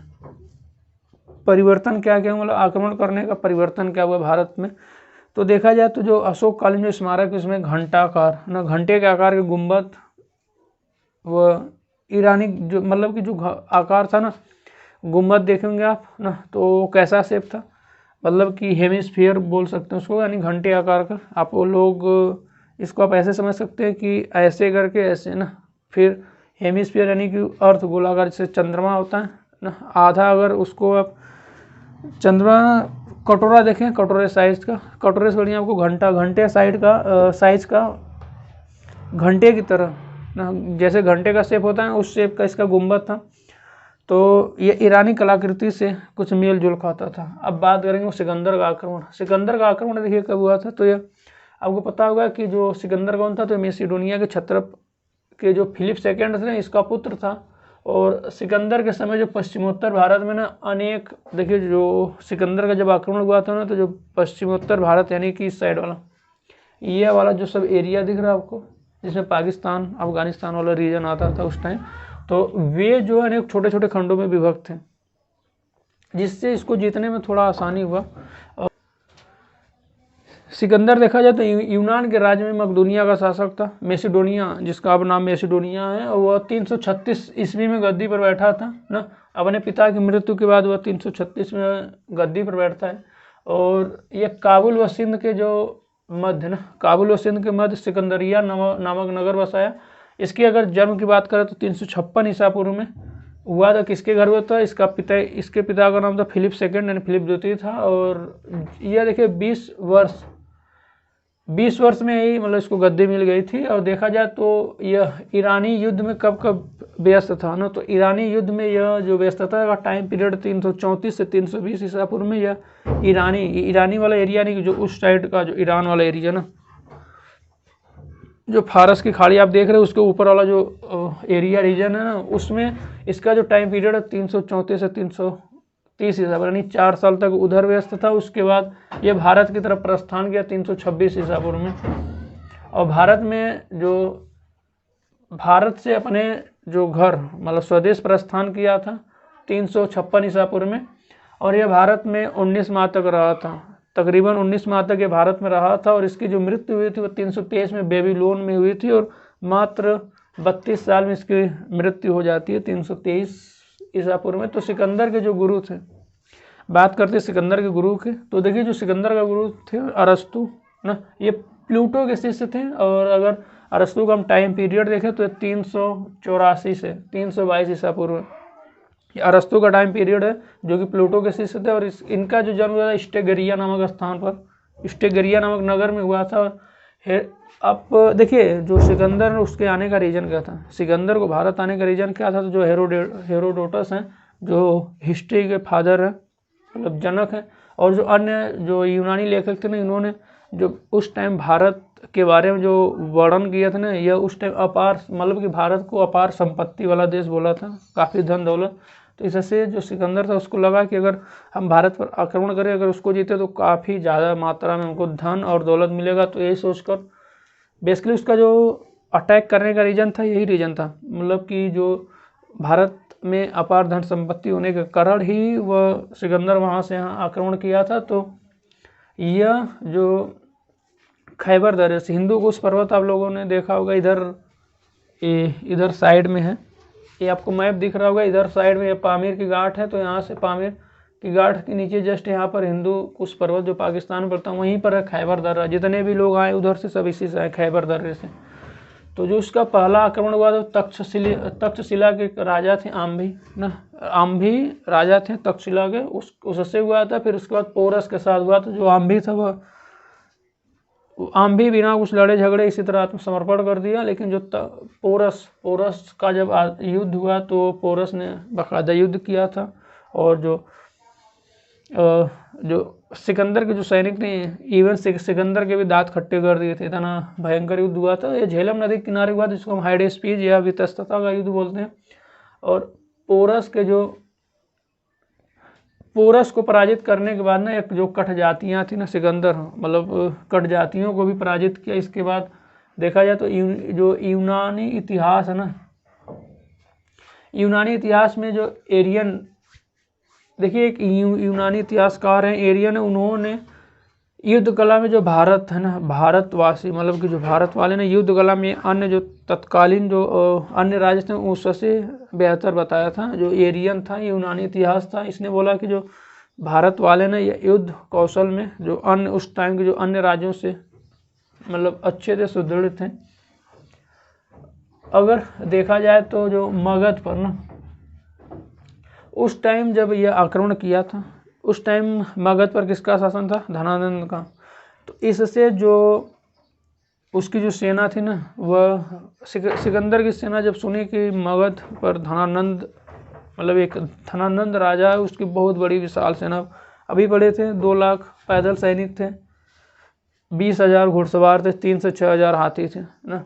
A: क्या मतलब आक्रमण करने का परिवर्तन क्या हुआ भारत में। तो देखा जाए तो जो अशोककालीन जो स्मारक है उसमें घंटाकार ना, घंटे के आकार के गुंबद, व ईरानी जो मतलब कि जो आकार था ना, गुंबद देखेंगे आप ना, तो कैसा शेप था, मतलब कि हेमिस्फीयर बोल सकते हैं उसको, यानी घंटे आकार का। आप वो लोग इसको आप ऐसे समझ सकते हैं कि ऐसे करके ऐसे ना, फिर हेमिस्फीयर यानी कि अर्थ गोलाकार जैसे चंद्रमा होता है ना, आधा अगर उसको आप चंद्रमा कटोरा देखें, कटोरे साइज का, कटोरे से बढ़िया आपको घंटे साइड का साइज का घंटे की तरह ना, जैसे घंटे का शेप होता है उस शेप का इसका गुंबद था। तो ये ईरानी कलाकृति से कुछ मेल जोल खाता था। अब बात करेंगे सिकंदर का आक्रमण। सिकंदर का आक्रमण देखिए कब हुआ था, तो ये आपको पता होगा कि जो सिकंदर कौन था, तो मैसिडोनिया के क्षत्रप के जो फिलिप सेकेंड थे इसका पुत्र था। और सिकंदर के समय जो पश्चिमोत्तर भारत में ना अनेक, देखिए जो सिकंदर का जब आक्रमण हुआ था ना, तो जो पश्चिमोत्तर भारत यानी कि इस साइड वाला, ये वाला जो सब एरिया दिख रहा है आपको, जिसमें पाकिस्तान अफगानिस्तान वाला रीजन आता था उस टाइम, तो वे जो है अनेक छोटे छोटे खंडों में विभक्त थे, जिससे इसको जीतने में थोड़ा आसानी हुआ। सिकंदर देखा जाए तो यूनान के राज्य में मकदूनिया का शासक था, मैसिडोनिया जिसका अब नाम मैसिडोनिया है, और वह 336 ईस्वी में गद्दी पर बैठा था ना। अपने पिता की मृत्यु के बाद वह 336 में गद्दी पर बैठता है। और ये काबुल व सिंध के जो मध्य ना, काबुल व सिंध के मध्य सिकंदरिया नामक नगर बसाया। इसकी अगर जन्म की बात करें तो 356 ईसा पूर्व में हुआ था। किसके घर हुआ था, इसके पिता का नाम था फिलिप सेकेंड यानी फिलिप द्वितीय था। और यह देखिए 20 वर्ष में ही मतलब इसको गद्दी मिल गई थी। और देखा जाए तो यह ईरानी युद्ध में कब व्यस्त था ना, तो ईरानी युद्ध में यह जो व्यस्तता का टाइम पीरियड 334 से 320 ईसा पूर्व में, यह ईरानी वाला एरिया नहीं, जो उस साइड का जो ईरान वाला एरिया ना, जो फारस की खाड़ी आप देख रहे हैं उसके ऊपर वाला जो एरिया रीजन है ना, उसमें इसका जो टाइम पीरियड है 334 से 330 ईसा पूर्व, यानी 4 साल तक उधर व्यस्त था। उसके बाद ये भारत की तरफ प्रस्थान किया 326 ईसा पूर्व में। और भारत से अपने जो घर मतलब स्वदेश प्रस्थान किया था 356 ईसा पूर्व में। और यह भारत में 19 माह तक रहा था, तकरीबन 19 माह तक ये भारत में रहा था। और इसकी जो मृत्यु हुई थी वो 323 में बेबीलोन में हुई थी, और मात्र 32 साल में इसकी मृत्यु हो जाती है 323 ईसा पूर्व में। तो सिकंदर के जो गुरु थे, बात करते हैं सिकंदर के गुरु के, तो देखिए जो सिकंदर का गुरु थे अरस्तु ना, ये प्लूटो के शिष्य थे। और अगर अरस्तु का हम टाइम पीरियड देखें तो 384 से 322 ईसा पूर्व अरस्तु का टाइम पीरियड है, जो कि प्लूटो के शिष्य थे। और इनका जो जन्म हुआ था स्टेगरिया नामक स्थान पर, स्टेगरिया नामक नगर में हुआ था। और अब देखिए जो सिकंदर उसके आने का रीजन क्या था, सिकंदर को भारत आने का रीजन क्या था, तो जो हेरोडोटस हैं, जो हिस्ट्री के फादर हैं, मतलब जनक हैं, और जो अन्य जो यूनानी लेखक थे ना, इन्होंने जो उस टाइम भारत के बारे में जो वर्णन किया था ना, यह उस टाइम अपार, मतलब कि भारत को अपार संपत्ति वाला देश बोला था, काफ़ी धन दौलत। तो इससे जो सिकंदर था उसको लगा कि अगर हम भारत पर आक्रमण करें, अगर उसको जीते तो काफ़ी ज़्यादा मात्रा में उनको धन और दौलत मिलेगा। तो यही सोचकर बेसिकली उसका जो अटैक करने का रीजन था यही रीजन था, मतलब कि जो भारत में अपार धन संपत्ति होने के कारण ही वह सिकंदर वहाँ से यहाँ आक्रमण किया था। तो यह जो खैबर दर्रे से हिंदू कुश पर्वत आप लोगों ने देखा होगा, इधर साइड में है, ये आपको मैप दिख रहा होगा, इधर साइड में ये पामीर की घाट है। तो यहाँ से पामीर की घाट के नीचे जस्ट यहाँ पर हिंदू कुश पर्वत जो पाकिस्तान पड़ता है, वहीं पर है खैबर दर्रा। जितने भी लोग आए उधर से सब इसी से आए, खैबर दर्रे से। तो जो उसका पहला आक्रमण हुआ था तक्षशिला के राजा थे आम्भी राजा थे तक्षशिला के, उससे हुआ था। फिर उसके बाद पोरस के साथ हुआ था। जो आम्भी था वह आम्भी बिना कुछ लड़े झगड़े इसी तरह आत्मसमर्पण कर दिया। लेकिन जो पोरस का जब युद्ध हुआ तो पोरस ने बाकायदा युद्ध किया था। और जो सिकंदर के जो सैनिक थे, इवन सिकंदर के भी दांत खट्टे कर दिए थे, इतना भयंकर युद्ध हुआ था। ये झेलम नदी के किनारे हुआ था, जिसको हम हाइडेस्पीज या वितस्तता का युद्ध बोलते हैं। और पोरस को पराजित करने के बाद ना, एक जो कठ जातियाँ थी ना, सिकंदर मतलब कठ जातियों को भी पराजित किया। इसके बाद देखा जाए तो जो यूनानी इतिहास है ना, यूनानी इतिहास में जो एरियन, देखिए एक यूनानी इतिहासकार हैं एरियन, उन्होंने युद्ध कला में जो भारत है ना, भारतवासी मतलब कि जो भारत वाले ने युद्ध कला में अन्य जो तत्कालीन जो अन्य राज्य थे उससे बेहतर बताया था। जो एरियन था, यूनानी इतिहास था, इसने बोला कि जो भारत वाले ने युद्ध कौशल में जो अन्य उस टाइम के जो अन्य राज्यों से मतलब अच्छे थे, सुदृढ़ थे। अगर देखा जाए तो जो मगध पर ना, उस टाइम जब यह आक्रमण किया था, उस टाइम मगध पर किसका शासन था? धनानंद का। तो इससे जो उसकी जो सेना थी ना, वह सिकंदर की सेना जब सुनी कि मगध पर धनानंद, मतलब एक धनानंद राजा है, उसकी बहुत बड़ी विशाल सेना, अभी बड़े थे 2 लाख पैदल सैनिक थे, 20,000 घुड़सवार थे, 3 से 6,000 हाथी थे ना।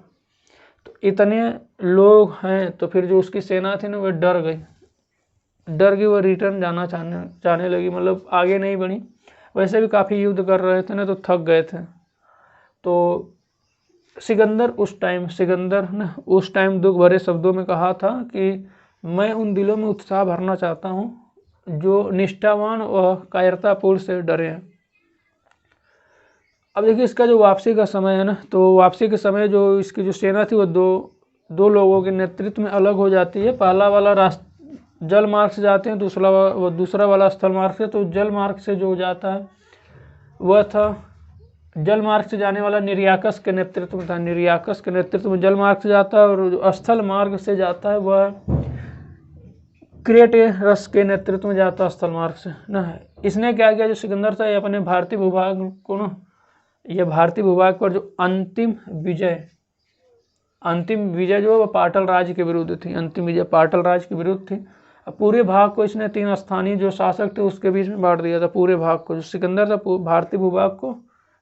A: तो इतने लोग हैं, तो फिर जो उसकी सेना थी ना, वह डर गई, वह रिटर्न जाना चाहने लगी, मतलब आगे नहीं बढ़ी। वैसे भी काफ़ी युद्ध कर रहे थे ना, तो थक गए थे। तो सिकंदर ने उस टाइम दुख भरे शब्दों में कहा था कि मैं उन दिलों में उत्साह भरना चाहता हूँ जो निष्ठावान व कायरतापूर्ण से डरे हैं। अब देखिए इसका जो वापसी का समय है ना, तो वापसी के समय जो इसकी जो सेना थी वो दो लोगों के नेतृत्व में अलग हो जाती है। पहला वाला रास्ता जल मार्ग से जाते हैं, दूसरा वाला स्थल मार्ग से। तो जल मार्ग से जो जाता है वह था, जल मार्ग से जाने वाला निर्याकस के नेतृत्व में था, निर्याकस के नेतृत्व में जल मार्ग से जाता है। और जो स्थल मार्ग से जाता है वह क्रेटरस के नेतृत्व में जाता है, स्थल मार्ग से ना। इसने क्या किया, जो सिकंदर था, ये अपने भारतीय भूभाग को ना, यह भारतीय भूभाग पर जो अंतिम विजय जो है वह पाटल राज्य के विरुद्ध थी, अंतिम विजय पाटल राज्य के विरुद्ध थी। अब पूरे भाग को इसने 3 स्थानीय जो शासक थे उसके बीच में बांट दिया था। पूरे भाग को जो सिकंदर था, भारतीय भूभाग को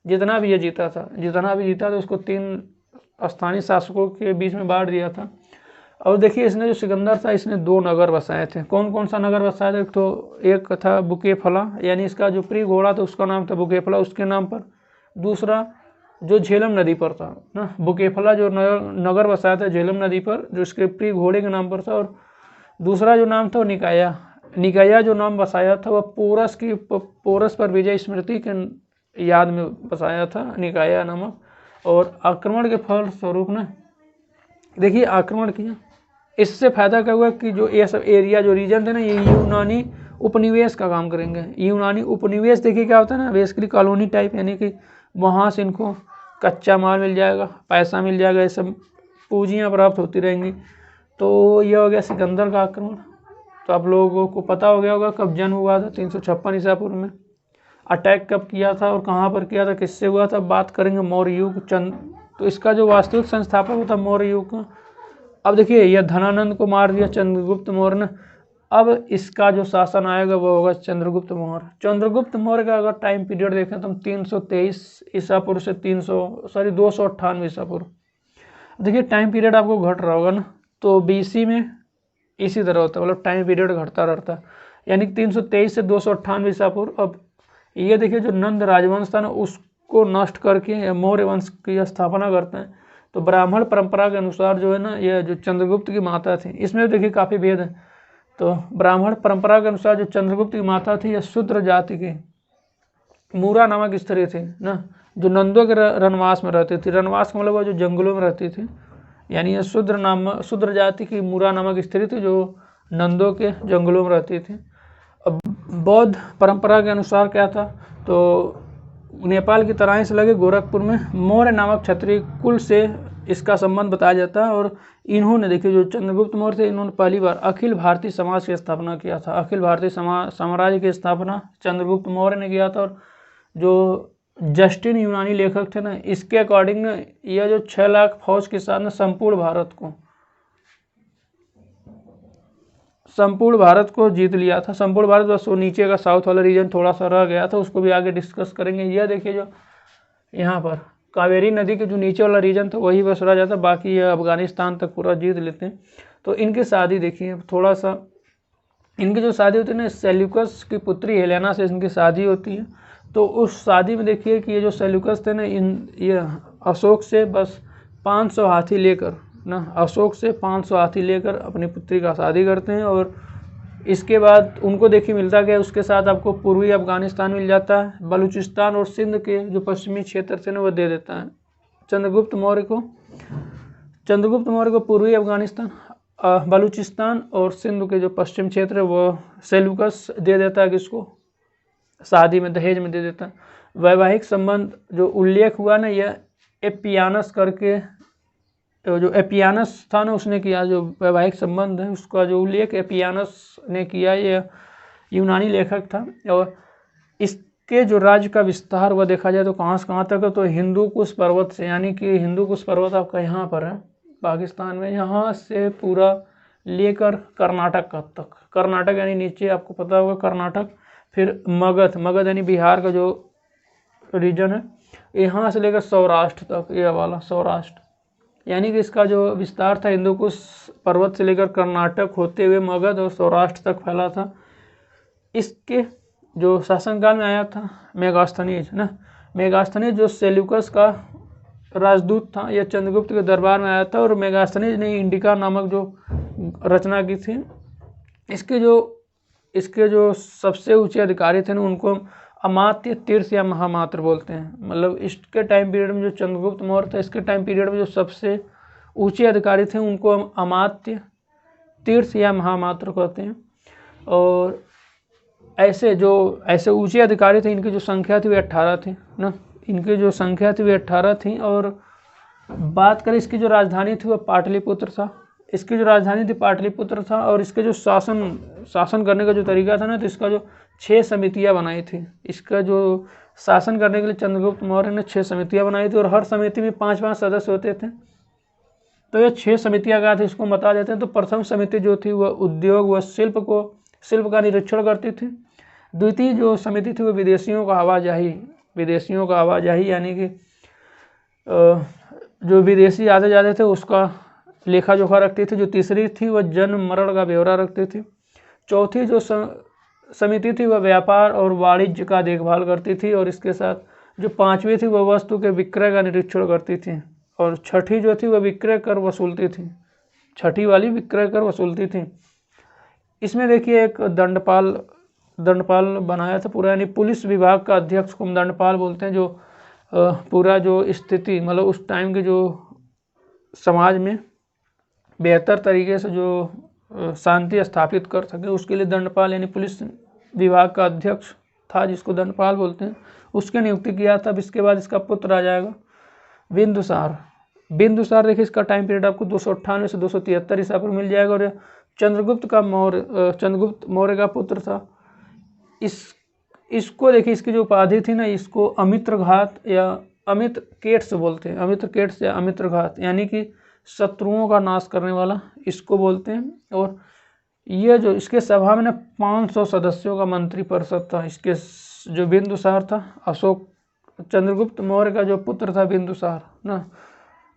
A: जितना भी जीता था उसको 3 स्थानीय शासकों के बीच में बांट दिया था। और देखिए इसने जो सिकंदर था, इसने 2 नगर बसाए थे। कौन कौन सा नगर बसाया था? तो एक था बुकेफला, यानी इसका जो प्रिय घोड़ा था उसका नाम था बुकेफला, उसके नाम पर। दूसरा जो झेलम नदी पर था ना, बुकेफला जो नगर बसाया था झेलम नदी पर, जो इसके प्रिय घोड़े के नाम पर था। और दूसरा जो नाम था वो निकाया जो नाम बसाया था वह पोरस पर विजय स्मृति के याद में बसाया था, निकाया नामक। और आक्रमण के फल स्वरूप ना, देखिए आक्रमण किया, इससे फायदा क्या हुआ कि जो ये सब एरिया जो रीजन थे ना, ये यूनानी उपनिवेश का काम करेंगे। यूनानी उपनिवेश देखिए क्या होता है ना, बेसिकली कॉलोनी टाइप, यानी कि वहाँ से इनको कच्चा माल मिल जाएगा, पैसा मिल जाएगा, ये सब पूंजियाँ प्राप्त होती रहेंगी। तो ये हो गया सिकंदर का आक्रमण। तो आप लोगों को पता हो गया होगा कब जन्म हुआ था, 356 ईसा पूर्व में। अटैक कब किया था और कहाँ पर किया था, किससे हुआ था, बात करेंगे मौर्य युग। तो इसका जो वास्तविक संस्थापक था मौर्य युग का। अब देखिए यह धनानंद को मार दिया चंद्रगुप्त मौर्य ने। अब इसका जो शासन आएगा वो होगा चंद्रगुप्त मौर्य। चंद्रगुप्त मौर्य का अगर टाइम पीरियड देखें तो हम 323 ईसा पूर्व से 298 ईसा पूर्व। देखिए टाइम पीरियड आपको घट रहा होगा ना, तो बीसी में इसी तरह होता है, मतलब टाइम पीरियड घटता रहता है, यानी 323 से 298 ईसा पूर्व। अब ये देखिए जो नंद राजवंश था ना, उसको नष्ट करके मौर्य वंश की स्थापना करते हैं। तो ब्राह्मण परंपरा के अनुसार जो है ना, यह जो चंद्रगुप्त की माता थी, इसमें देखिए काफ़ी भेद है। तो ब्राह्मण परंपरा के अनुसार जो चंद्रगुप्त की माता थी, यह शूद्र जाति की मूरा नामक स्त्री थी ना, जो नंदों के रनवास में रहती थी। रनवास का मतलब वो जो जंगलों में रहती थी, यानी यह शूद्र जाति की मूरा नामक स्त्री थी जो नंदों के जंगलों में रहती थी। अब बौद्ध परंपरा के अनुसार क्या था, तो नेपाल की तराई से लगे गोरखपुर में मौर्य नामक क्षत्रिय कुल से इसका संबंध बताया जाता है। और इन्होंने देखिए जो चंद्रगुप्त मौर्य थे, इन्होंने पहली बार अखिल भारतीय समाज की स्थापना किया था। अखिल भारतीय साम्राज्य की स्थापना चंद्रगुप्त मौर्य ने किया था। और जो जस्टिन यूनानी लेखक थे ना, इसके अकॉर्डिंग ना, यह जो 6 लाख फौज के साथ ना संपूर्ण भारत को जीत लिया था। संपूर्ण भारत, बस वो नीचे का साउथ वाला रीजन थोड़ा सा रह गया था, उसको भी आगे डिस्कस करेंगे। यह देखिए जो यहाँ पर कावेरी नदी के जो नीचे वाला रीजन था वही बस रह जाता, बाकी ये अफगानिस्तान तक पूरा जीत लेते हैं। तो इनकी शादी देखिए थोड़ा सा, इनकी जो शादी होती है ना, सेल्यूकस की पुत्री हेलेना से इनकी शादी होती है। तो उस शादी में देखिए कि ये जो सेल्यूकस थे ना, ये अशोक से बस 500 हाथी लेकर अपनी पुत्री का शादी करते हैं। और इसके बाद उनको देखिए मिलता क्या, उसके साथ आपको पूर्वी अफगानिस्तान मिल जाता है, बलूचिस्तान और सिंध के जो पश्चिमी क्षेत्र थे ना वो दे देता है चंद्रगुप्त मौर्य को पूर्वी अफगानिस्तान, बलूचिस्तान और सिंध के जो पश्चिम क्षेत्र है वो सेल्यूकस दे देता है, किसको, शादी में दहेज में दे देता है। वैवाहिक संबंध जो उल्लेख हुआ ना, यह एपियानस करके, तो जो एपियानस था ना उसने किया, जो वैवाहिक संबंध है उसका जो उल्लेख एपियानस ने किया, ये यूनानी लेखक था। और इसके जो राज्य का विस्तार वह देखा जाए तो कहाँ से कहाँ तक है, तो हिंदू कुश पर्वत से, यानी कि हिंदू कुश पर्वत आपका यहाँ पर है पाकिस्तान में, यहाँ से पूरा लेकर कर्नाटक का तक, कर्नाटक यानी नीचे आपको पता होगा कर्नाटक, फिर मगध, मगध यानी बिहार का जो रीजन है, यहाँ से लेकर सौराष्ट्र तक, ये वाला सौराष्ट्र, यानी कि इसका जो विस्तार था हिंदू कुश पर्वत से लेकर कर्नाटक होते हुए मगध और सौराष्ट्र तक फैला था। इसके जो शासनकाल में आया था मेगास्थनीज ना, मेगास्थनीज जो सेल्यूकस का राजदूत था, यह चंद्रगुप्त के दरबार में आया था, और मेगास्थनीज ने इंडिका नामक जो रचना की थी। इसके जो सबसे ऊंचे अधिकारी थे ना, उनको अमात्य, तीर्थ या महामात्र बोलते हैं। मतलब इसके टाइम पीरियड में जो चंद्रगुप्त मौर्य था, इसके टाइम पीरियड में जो सबसे ऊंचे अधिकारी थे उनको हम अमात्य, तीर्थ या महामात्र कहते हैं। और ऐसे ऊंचे अधिकारी थे, इनकी जो संख्या थी वे 18 थी ना, इनकी जो संख्या थी वे 18 थी। और बात करें इसकी जो राजधानी थी वह पाटलिपुत्र था, इसकी जो राजधानी थी पाटलिपुत्र था। और इसके जो शासन करने का जो तरीका था ना, तो इसका जो 6 समितियाँ बनाई थी, इसका जो शासन करने के लिए चंद्रगुप्त मौर्य ने 6 समितियाँ बनाई थी, और हर समिति में 5-5 सदस्य होते थे। तो ये 6 समितियाँ क्या थी इसको बता देते हैं। तो प्रथम समिति जो थी वह उद्योग व शिल्प का निरीक्षण करती थी। द्वितीय जो समिति थी वो विदेशियों का आवाजाही, यानी कि जो विदेशी आते जाते थे उसका लेखा जोखा रखती थी। जो तीसरी थी वह जन्म मरण का ब्यौरा रखती थी। चौथी जो समिति थी वह व्यापार और वाणिज्य का देखभाल करती थी। और इसके साथ जो 5वीं थी वह वस्तु के विक्रय का निरीक्षण करती थी। और छठी जो थी वह विक्रय कर वसूलती थी, छठी वाली विक्रय कर वसूलती थी। इसमें देखिए एक दंडपाल बनाया था पूरा, यानी पुलिस विभाग का अध्यक्ष को हम दंडपाल बोलते हैं, जो पूरा जो स्थिति मतलब उस टाइम के जो समाज में बेहतर तरीके से जो शांति स्थापित कर सके उसके लिए दंडपाल यानी पुलिस विभाग का अध्यक्ष था, जिसको दंडपाल बोलते हैं, उसकी नियुक्ति किया था। अब इसके बाद इसका पुत्र आ जाएगा बिंदुसार। देखिए इसका टाइम पीरियड आपको 298 से 273 ईसा पर मिल जाएगा। और चंद्रगुप्त मौर्य का पुत्र था। इसको देखिए इसकी जो उपाधि थी ना, इसको अमित्रघात या अमित केट्स बोलते हैं, अमित्रकेट्स या अमित्रघात, यानी कि शत्रुओं का नाश करने वाला इसको बोलते हैं। और ये जो इसके सभा में ना 500 सदस्यों का मंत्रिपरिषद था। इसके जो बिंदुसार था, चंद्रगुप्त मौर्य का जो पुत्र था बिंदुसार ना,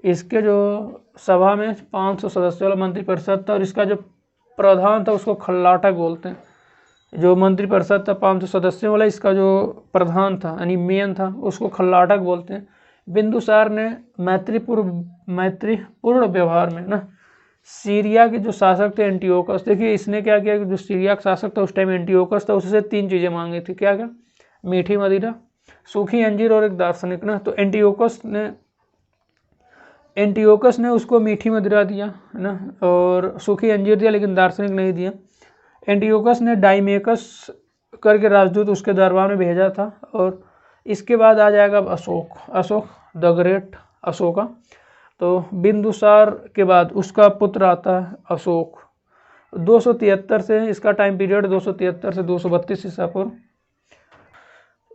A: इसके जो सभा में 500 सदस्यों वाला मंत्रिपरिषद था। और इसका जो प्रधान था उसको खल्लाटक बोलते हैं। जो मंत्रिपरिषद था 500 सदस्यों वाला, इसका जो प्रधान था यानी मेन था उसको खल्लाटक बोलते हैं। बिंदुसार ने मैत्रीपूर्ण व्यवहार में ना सीरिया के जो शासक थे एंटियोकस, देखिए इसने क्या किया कि जो सीरिया का शासक था उस टाइम एंटियोकस था, उससे 3 चीज़ें मांगी थी। क्या क्या? मीठी मदिरा, सूखी अंजीर और एक दार्शनिक ना। तो एंटियोकस ने उसको मीठी मदिरा दिया है ना, और सूखी अंजीर दिया, लेकिन दार्शनिक नहीं दिया। एंटियोकस ने डाइमेकस करके राजदूत उसके दरबार में भेजा था। और इसके बाद आ जाएगा अशोक द ग्रेट, अशोका। तो बिंदुसार के बाद उसका पुत्र आता है अशोक। 273 से इसका टाइम पीरियड 273 से 232 ईसा पूर्व।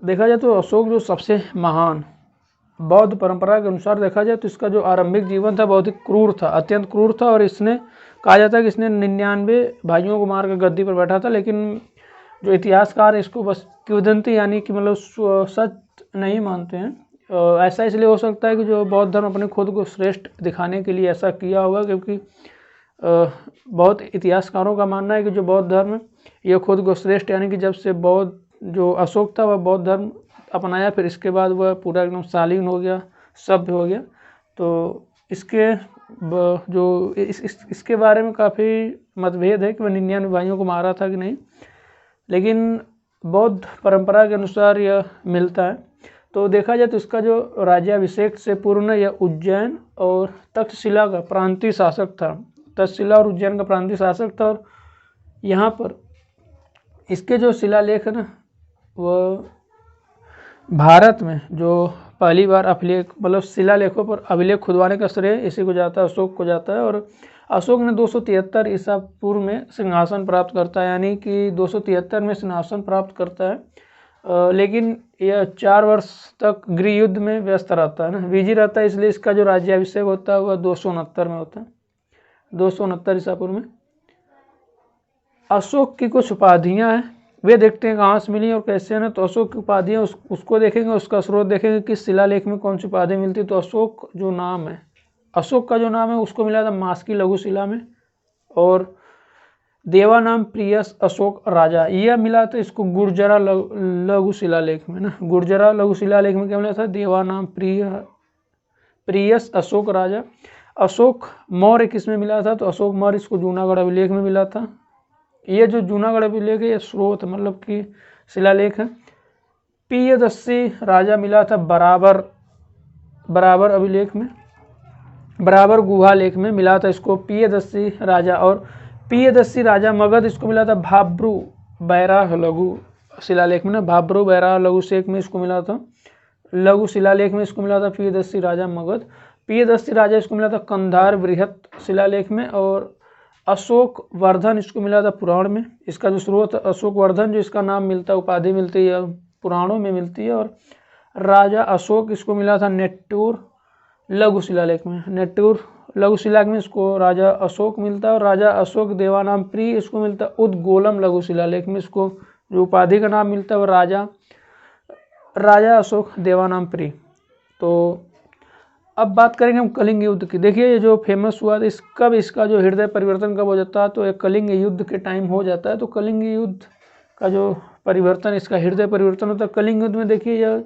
A: देखा जाए तो अशोक जो सबसे महान बौद्ध परंपरा के अनुसार देखा जाए तो इसका जो आरंभिक जीवन था बहुत ही क्रूर था, अत्यंत क्रूर था। और इसने कहा जाता है कि इसने 99 भाइयों को मार कर गद्दी पर बैठा था। लेकिन जो इतिहासकार इसको बस किंवदंती यानी कि मतलब सच नहीं मानते हैं। ऐसा इसलिए हो सकता है कि जो बौद्ध धर्म अपने खुद को श्रेष्ठ दिखाने के लिए ऐसा किया होगा, क्योंकि बहुत इतिहासकारों का मानना है कि जो बौद्ध धर्म ये खुद को श्रेष्ठ, यानी कि जब से बौद्ध जो अशोक था वह बौद्ध धर्म अपनाया, फिर इसके बाद वह पूरा एकदम शालीन हो गया, सभ्य हो गया। तो इसके जो इसके बारे में काफ़ी मतभेद है कि वह 99 भाइयों को मारा था कि नहीं, लेकिन बौद्ध परंपरा के अनुसार यह मिलता है। तो देखा जाए तो इसका जो राज्याभिषेक से पूर्व यह उज्जैन और तक्षशिला का प्रांतीय शासक था, तक्षशिला और उज्जैन का प्रांतीय शासक था। और यहाँ पर इसके जो शिलालेख है ना, वह भारत में जो पहली बार अभिलेख मतलब शिलालेखों पर अभिलेख खुदवाने का श्रेय इसी को जाता है, अशोक को जाता है। और अशोक ने 273 ईसा पूर्व में सिंहासन प्राप्त करता है, यानी कि 273 में सिंहासन प्राप्त करता है। लेकिन यह 4 वर्ष तक गृह युद्ध में व्यस्त रहता है ना, बिजी रहता है, इसलिए इसका जो राज्याभिषेक होता है वह 269 में होता है, 269 ईसा पूर्व में। अशोक की कुछ उपाधियां हैं, वे देखते हैं कहाँ से मिली और कैसे है ना। तो अशोक की उपाधियाँ उसको देखेंगे, उसका स्रोत देखेंगे कि शिलालेख में कौन सी उपाधि मिलती है। तो अशोक जो नाम है, अशोक का जो नाम है उसको मिला था मास्की लघु शिला में, और देवा नाम प्रियस अशोक राजा यह मिला था इसको गुर्जरा लघु शिलालेख में ना। गुर्जरा लघु शिलालेख में क्या मिला था, देवा नाम प्रियस अशोक राजा। अशोक मौर्य किसमें मिला था, तो अशोक मौर्य इसको जूनागढ़ अभिलेख में मिला था। ये जो जूनागढ़ अभिलेख है ये स्रोत मतलब कि शिलालेख है। पियदस्सी राजा मिला था बराबर अभिलेख में, बराबर गुहा लेख में मिला था इसको पियदस्सी राजा। और पियदस्सी राजा मगध इसको मिला था भाब्रू बैराह लघु शिलालेख में ना, भाब्रू बैराह लघु शेख में इसको मिला था, लघु शिलालेख में इसको मिला था पियदस्सी राजा मगध। पियदस्सी राजा इसको मिला था कंधार बृहत शिलालेख में। और अशोक वर्धन इसको मिला था पुराण में। इसका जो स्रोत अशोक वर्धन जो इसका नाम मिलता है, उपाधि मिलती है, पुराणों में मिलती है। और राजा अशोक इसको मिला था नेट्टूर लघु शिलालेख में, नेट्टूर लघु शिलालेख में इसको राजा अशोक मिलता है। और राजा अशोक देवानाम प्रिय इसको मिलता है उद्गोलम लघु शिलालेख में, इसको जो उपाधि का नाम मिलता है वो राजा अशोक देवानाम प्रिय। तो अब बात करेंगे हम कलिंग युद्ध की। देखिए ये जो फेमस हुआ था इसका जो हृदय परिवर्तन कब हो जाता है, तो एक कलिंग युद्ध के टाइम हो जाता है। तो कलिंग युद्ध का जो परिवर्तन, इसका हृदय परिवर्तन होता है कलिंग युद्ध में। देखिए यह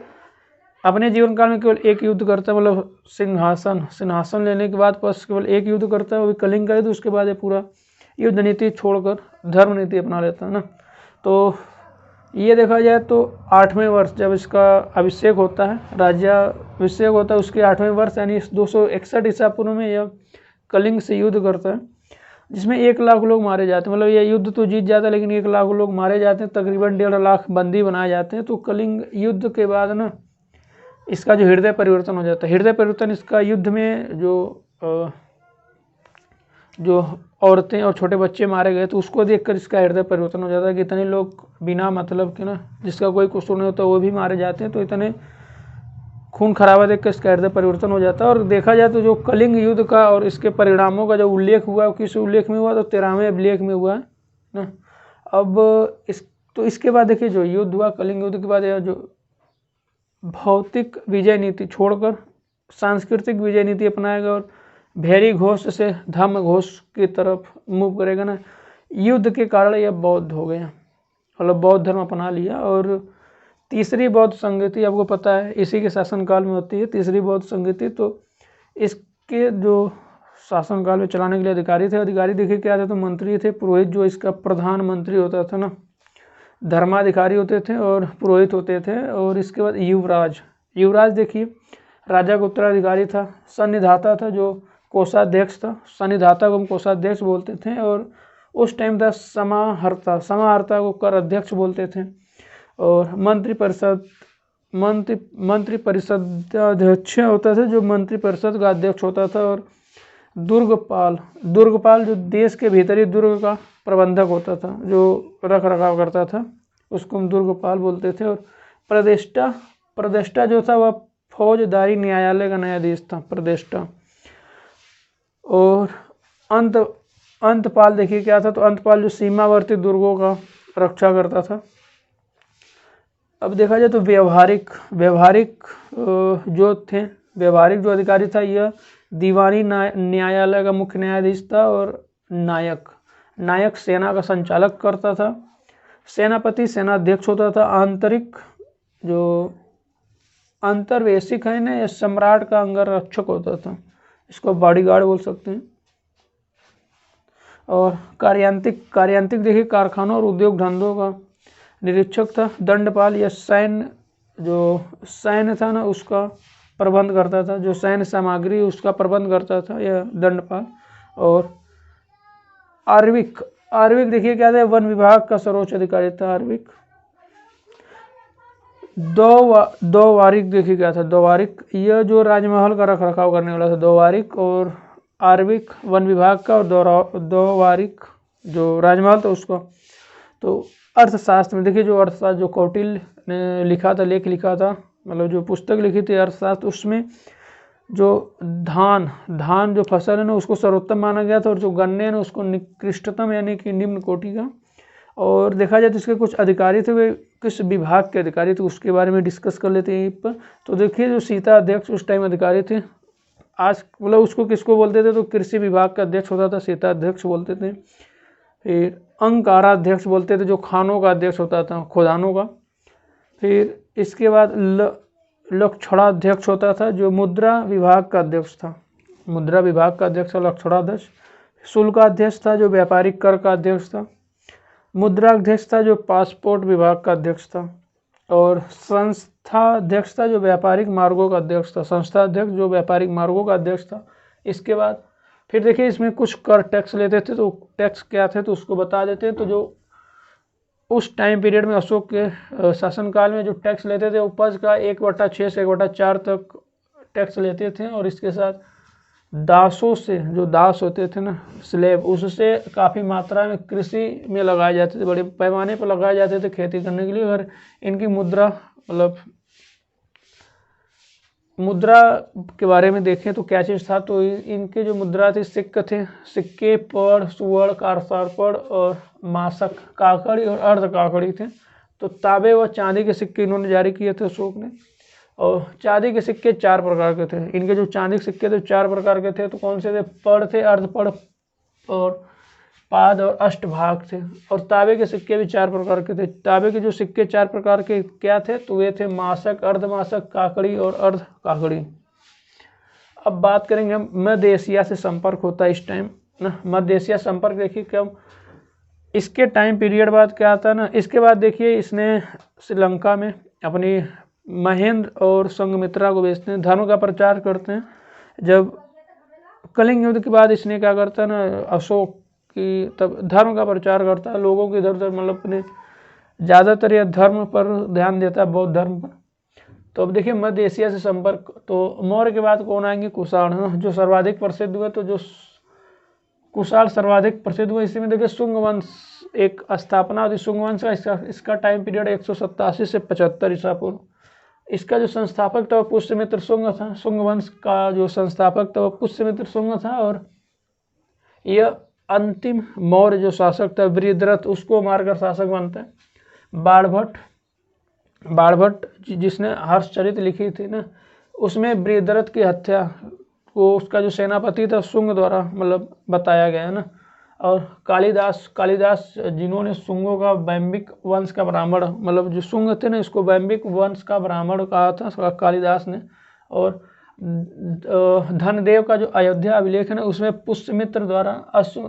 A: अपने जीवन काल में केवल एक युद्ध करता है, मतलब सिंहासन लेने के बाद बस केवल एक युद्ध करता है, वो भी कलिंग का युद्ध। उसके बाद ये पूरा युद्ध नीति छोड़कर धर्म नीति अपना लेता है ना। तो ये देखा जाए तो 8वें वर्ष जब इसका अभिषेक होता है, राज्याभिषेक होता है, उसके 8वें वर्ष यानी 261 ईसा पूर्व में यह कलिंग से युद्ध करता है, जिसमें 1 लाख लोग मारे जाते हैं। मतलब यह युद्ध तो जीत जाता है लेकिन 1 लाख लोग मारे जाते हैं, तकरीबन 1.5 लाख बंदी बनाए जाते हैं। तो कलिंग युद्ध के बाद ना इसका जो हृदय परिवर्तन हो जाता है, हृदय परिवर्तन इसका युद्ध में जो औरतें और छोटे बच्चे मारे गए तो उसको देखकर इसका हृदय परिवर्तन हो जाता है कि इतने लोग बिना मतलब के ना, जिसका कोई कसूर नहीं होता वो भी मारे जाते हैं। तो इतने खून खराबा देखकर इसका हृदय परिवर्तन हो जाता है। और देखा जाए तो जो कलिंग युद्ध का और इसके परिणामों का जो उल्लेख हुआ किस उल्लेख में हुआ, तो 13वें अभिलेख में हुआ है ना। अब इसके बाद देखिए जो युद्ध हुआ कलिंग युद्ध के बाद, यह जो भौतिक विजय नीति छोड़कर सांस्कृतिक विजय नीति अपनाएगा और भैरी घोष से धम्म घोष की तरफ मूव करेगा ना। युद्ध के कारण यह बौद्ध हो गया, मतलब बौद्ध धर्म अपना लिया। और तीसरी बौद्ध संगति आपको पता है इसी के शासनकाल में होती है, तीसरी बौद्ध संगति। तो इसके जो शासनकाल में चलाने के लिए अधिकारी देखिए क्या थे, तो मंत्री थे, पुरोहित जो इसका प्रधानमंत्री होता था ना, धर्माधिकारी होते थे और पुरोहित होते थे। और इसके बाद युवराज देखिए राजा का उत्तराधिकारी था, सन्निधाता था जो कोषाध्यक्ष था, सन्निधाता को हम कोषाध्यक्ष बोलते थे। और उस टाइम था समाहर्ता को कर अध्यक्ष बोलते थे। और मंत्री परिषद अध्यक्ष होता था जो मंत्री परिषद का अध्यक्ष होता था। और दुर्गपाल जो देश के भीतरी दुर्ग का प्रबंधक होता था, जो रख रखाव करता था, उसको हम दुर्गपाल बोलते थे। और प्रदेष्टा जो था वह फौजदारी न्यायालय का न्यायाधीश था, प्रदेष्टा। और अंतपाल देखिए क्या था, तो अंतपाल जो सीमावर्ती दुर्गों का रक्षा करता था। अब देखा जाए तो व्यवहारिक जो अधिकारी था यह दीवानी न्यायालय का मुख्य न्यायाधीश था। और नायक सेना का संचालक करता था, सेनापति सेनाध्यक्ष होता था। अंतर्वेशिक है ना, यह सम्राट का अंगरक्षक होता था, इसको बॉडीगार्ड बोल सकते हैं। और कार्यांतिक देखिए कारखानों और उद्योग धंधों का निरीक्षक था। दंडपाल यह सैन्य था ना उसका प्रबंध करता था, जो सैन्य सामग्री उसका प्रबंध करता था यह दंडपाल। और आर्विक देखिए क्या था, वन विभाग का सर्वोच्च अधिकारी था आर्विक। द्वारिक देखिए क्या था, द्वारिक यह जो राजमहल का रख रखाव करने वाला था, द्वारिक, और आर्विक वन विभाग का, और द्वारिक जो राजमहल था उसका। तो अर्थशास्त्र में देखिए, जो अर्थशास्त्र जो कौटिल्य ने लिखा था, लेख लिखा था, मतलब जो पुस्तक लिखी थी अर्थशास्त्र, उसमें जो धान जो फसल है ना उसको सर्वोत्तम माना गया था, और जो गन्ने हैं ना उसको निकृष्टतम यानी कि निम्न कोटि का। और देखा जाए तो इसके कुछ अधिकारी थे, वे किस विभाग के अधिकारी थे उसके बारे में डिस्कस कर लेते हैं यहीं पर। तो देखिए, जो सीता अध्यक्ष उस टाइम अधिकारी थे, आज मतलब उसको किसको बोलते थे, तो कृषि विभाग का अध्यक्ष होता था, सीता अध्यक्ष बोलते थे। फिर अंकाराध्यक्ष बोलते थे, जो खानों का अध्यक्ष होता था, खोदानों का। फिर इसके बाद लक्षणाध्यक्ष होता था, जो मुद्रा विभाग का अध्यक्ष था, मुद्रा विभाग का अध्यक्ष था लक्षणाध्यक्ष। शुल्काध्यक्ष था, जो व्यापारिक कर का अध्यक्ष था। मुद्राध्यक्ष था, जो पासपोर्ट विभाग का अध्यक्ष था। और संस्थाध्यक्ष था, जो व्यापारिक मार्गों का अध्यक्ष था, संस्थाध्यक्ष जो व्यापारिक मार्गों का अध्यक्ष था। इसके बाद फिर देखिए, इसमें कुछ कर टैक्स लेते थे, तो टैक्स क्या थे तो उसको बता देते हैं। तो जो उस टाइम पीरियड में अशोक के शासनकाल में जो टैक्स लेते थे, उपज का 1/6 से 1/4 तक टैक्स लेते थे। और इसके साथ दासों से, जो दास होते थे ना, स्लेब, उससे काफ़ी मात्रा में कृषि में लगाए जाते थे, बड़े पैमाने पर लगाए जाते थे खेती करने के लिए। अगर इनकी मुद्रा, मतलब मुद्रा के बारे में देखें तो क्या चीज़ था, तो इनके जो मुद्रा थी, सिक्के थे, सिक्के, पड़, सुवर्ण, कारसार पड़, और मासक, काकड़ी और अर्ध काकड़ी थे। तो तांबे व चांदी के सिक्के इन्होंने जारी किए थे अशोक ने। और चांदी के सिक्के 4 प्रकार के थे, इनके जो चांदी के सिक्के थे 4 प्रकार के थे। तो कौन से थे, पड़ थे, अर्धपड़ और पाद और अष्टभाग थे। और तांबे के सिक्के भी 4 प्रकार के थे। तांबे के जो सिक्के 4 प्रकार के क्या थे, तो वे थे मासक, अर्धमासक, काकड़ी और अर्ध काकड़ी। अब बात करेंगे हम मध्य एशिया से संपर्क होता है इस टाइम ना, मध्य एशिया संपर्क देखिए कब, इसके टाइम पीरियड बाद क्या आता है ना, इसके बाद देखिए इसने श्रीलंका में अपनी महेंद्र और संघमित्रा को भेजते हैं, धर्म का प्रचार करते हैं। जब कलिंग युद्ध के बाद इसने क्या करता है ना, अशोक की तब धर्म का प्रचार करता है, लोगों के इधर उधर मतलब अपने ज़्यादातर यह धर्म पर ध्यान देता है, बौद्ध धर्म पर। तो अब देखिए मध्य एशिया से संपर्क, तो मौर्य के बाद कौन आएंगे, कुषाण है ना, जो सर्वाधिक प्रसिद्ध हुए। तो जो कुषाण सर्वाधिक प्रसिद्ध हुए, इसी में देखिए शुंग वंश एक स्थापना होती, शुंग वंश का इसका टाइम पीरियड 187 से 75 ईसा पूर्व। इसका जो संस्थापक था वो पुष्यमित्र शुंग था, शुंग वंश का जो संस्थापक था वो पुष्यमित्र शुंग था। और यह अंतिम मौर्य जो शासक था बृहद्रथ, उसको मारकर शासक बनता है। बाणभट्ट जिसने हर्षचरित लिखी थी ना, उसमें बृहद्रथ की हत्या को उसका जो सेनापति था शुंग द्वारा मतलब बताया गया है ना। और कालिदास जिन्होंने शुंगों का वैम्बिक वंश का ब्राह्मण, मतलब जो शुंग थे ना, इसको वैम्बिक वंश का ब्राह्मण कहा था कालिदास ने। और धनदेव का जो अयोध्या अभिलेख है ना, उसमें पुष्यमित्र द्वारा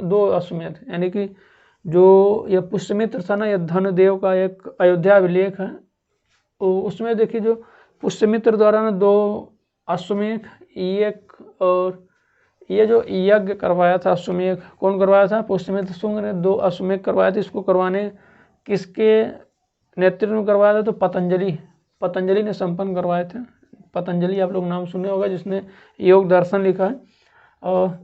A: 2 अश्वमेध, यानी कि जो यह पुष्यमित्र था ना, यह धनदेव का एक अयोध्या अभिलेख है। उसमें देखिए जो पुष्यमित्र द्वारा ना 2 अश्वमेध, एक, और ये जो यज्ञ करवाया था अश्वमेध, कौन करवाया था, पुष्यमित्र शुंग ने 2 अश्वमेध करवाए थे। इसको करवाने किसके नेतृत्व में करवाया था, तो पतंजलि ने संपन्न करवाए थे। पतंजलि आप लोग नाम सुने होगा, जिसने योग दर्शन लिखा है। और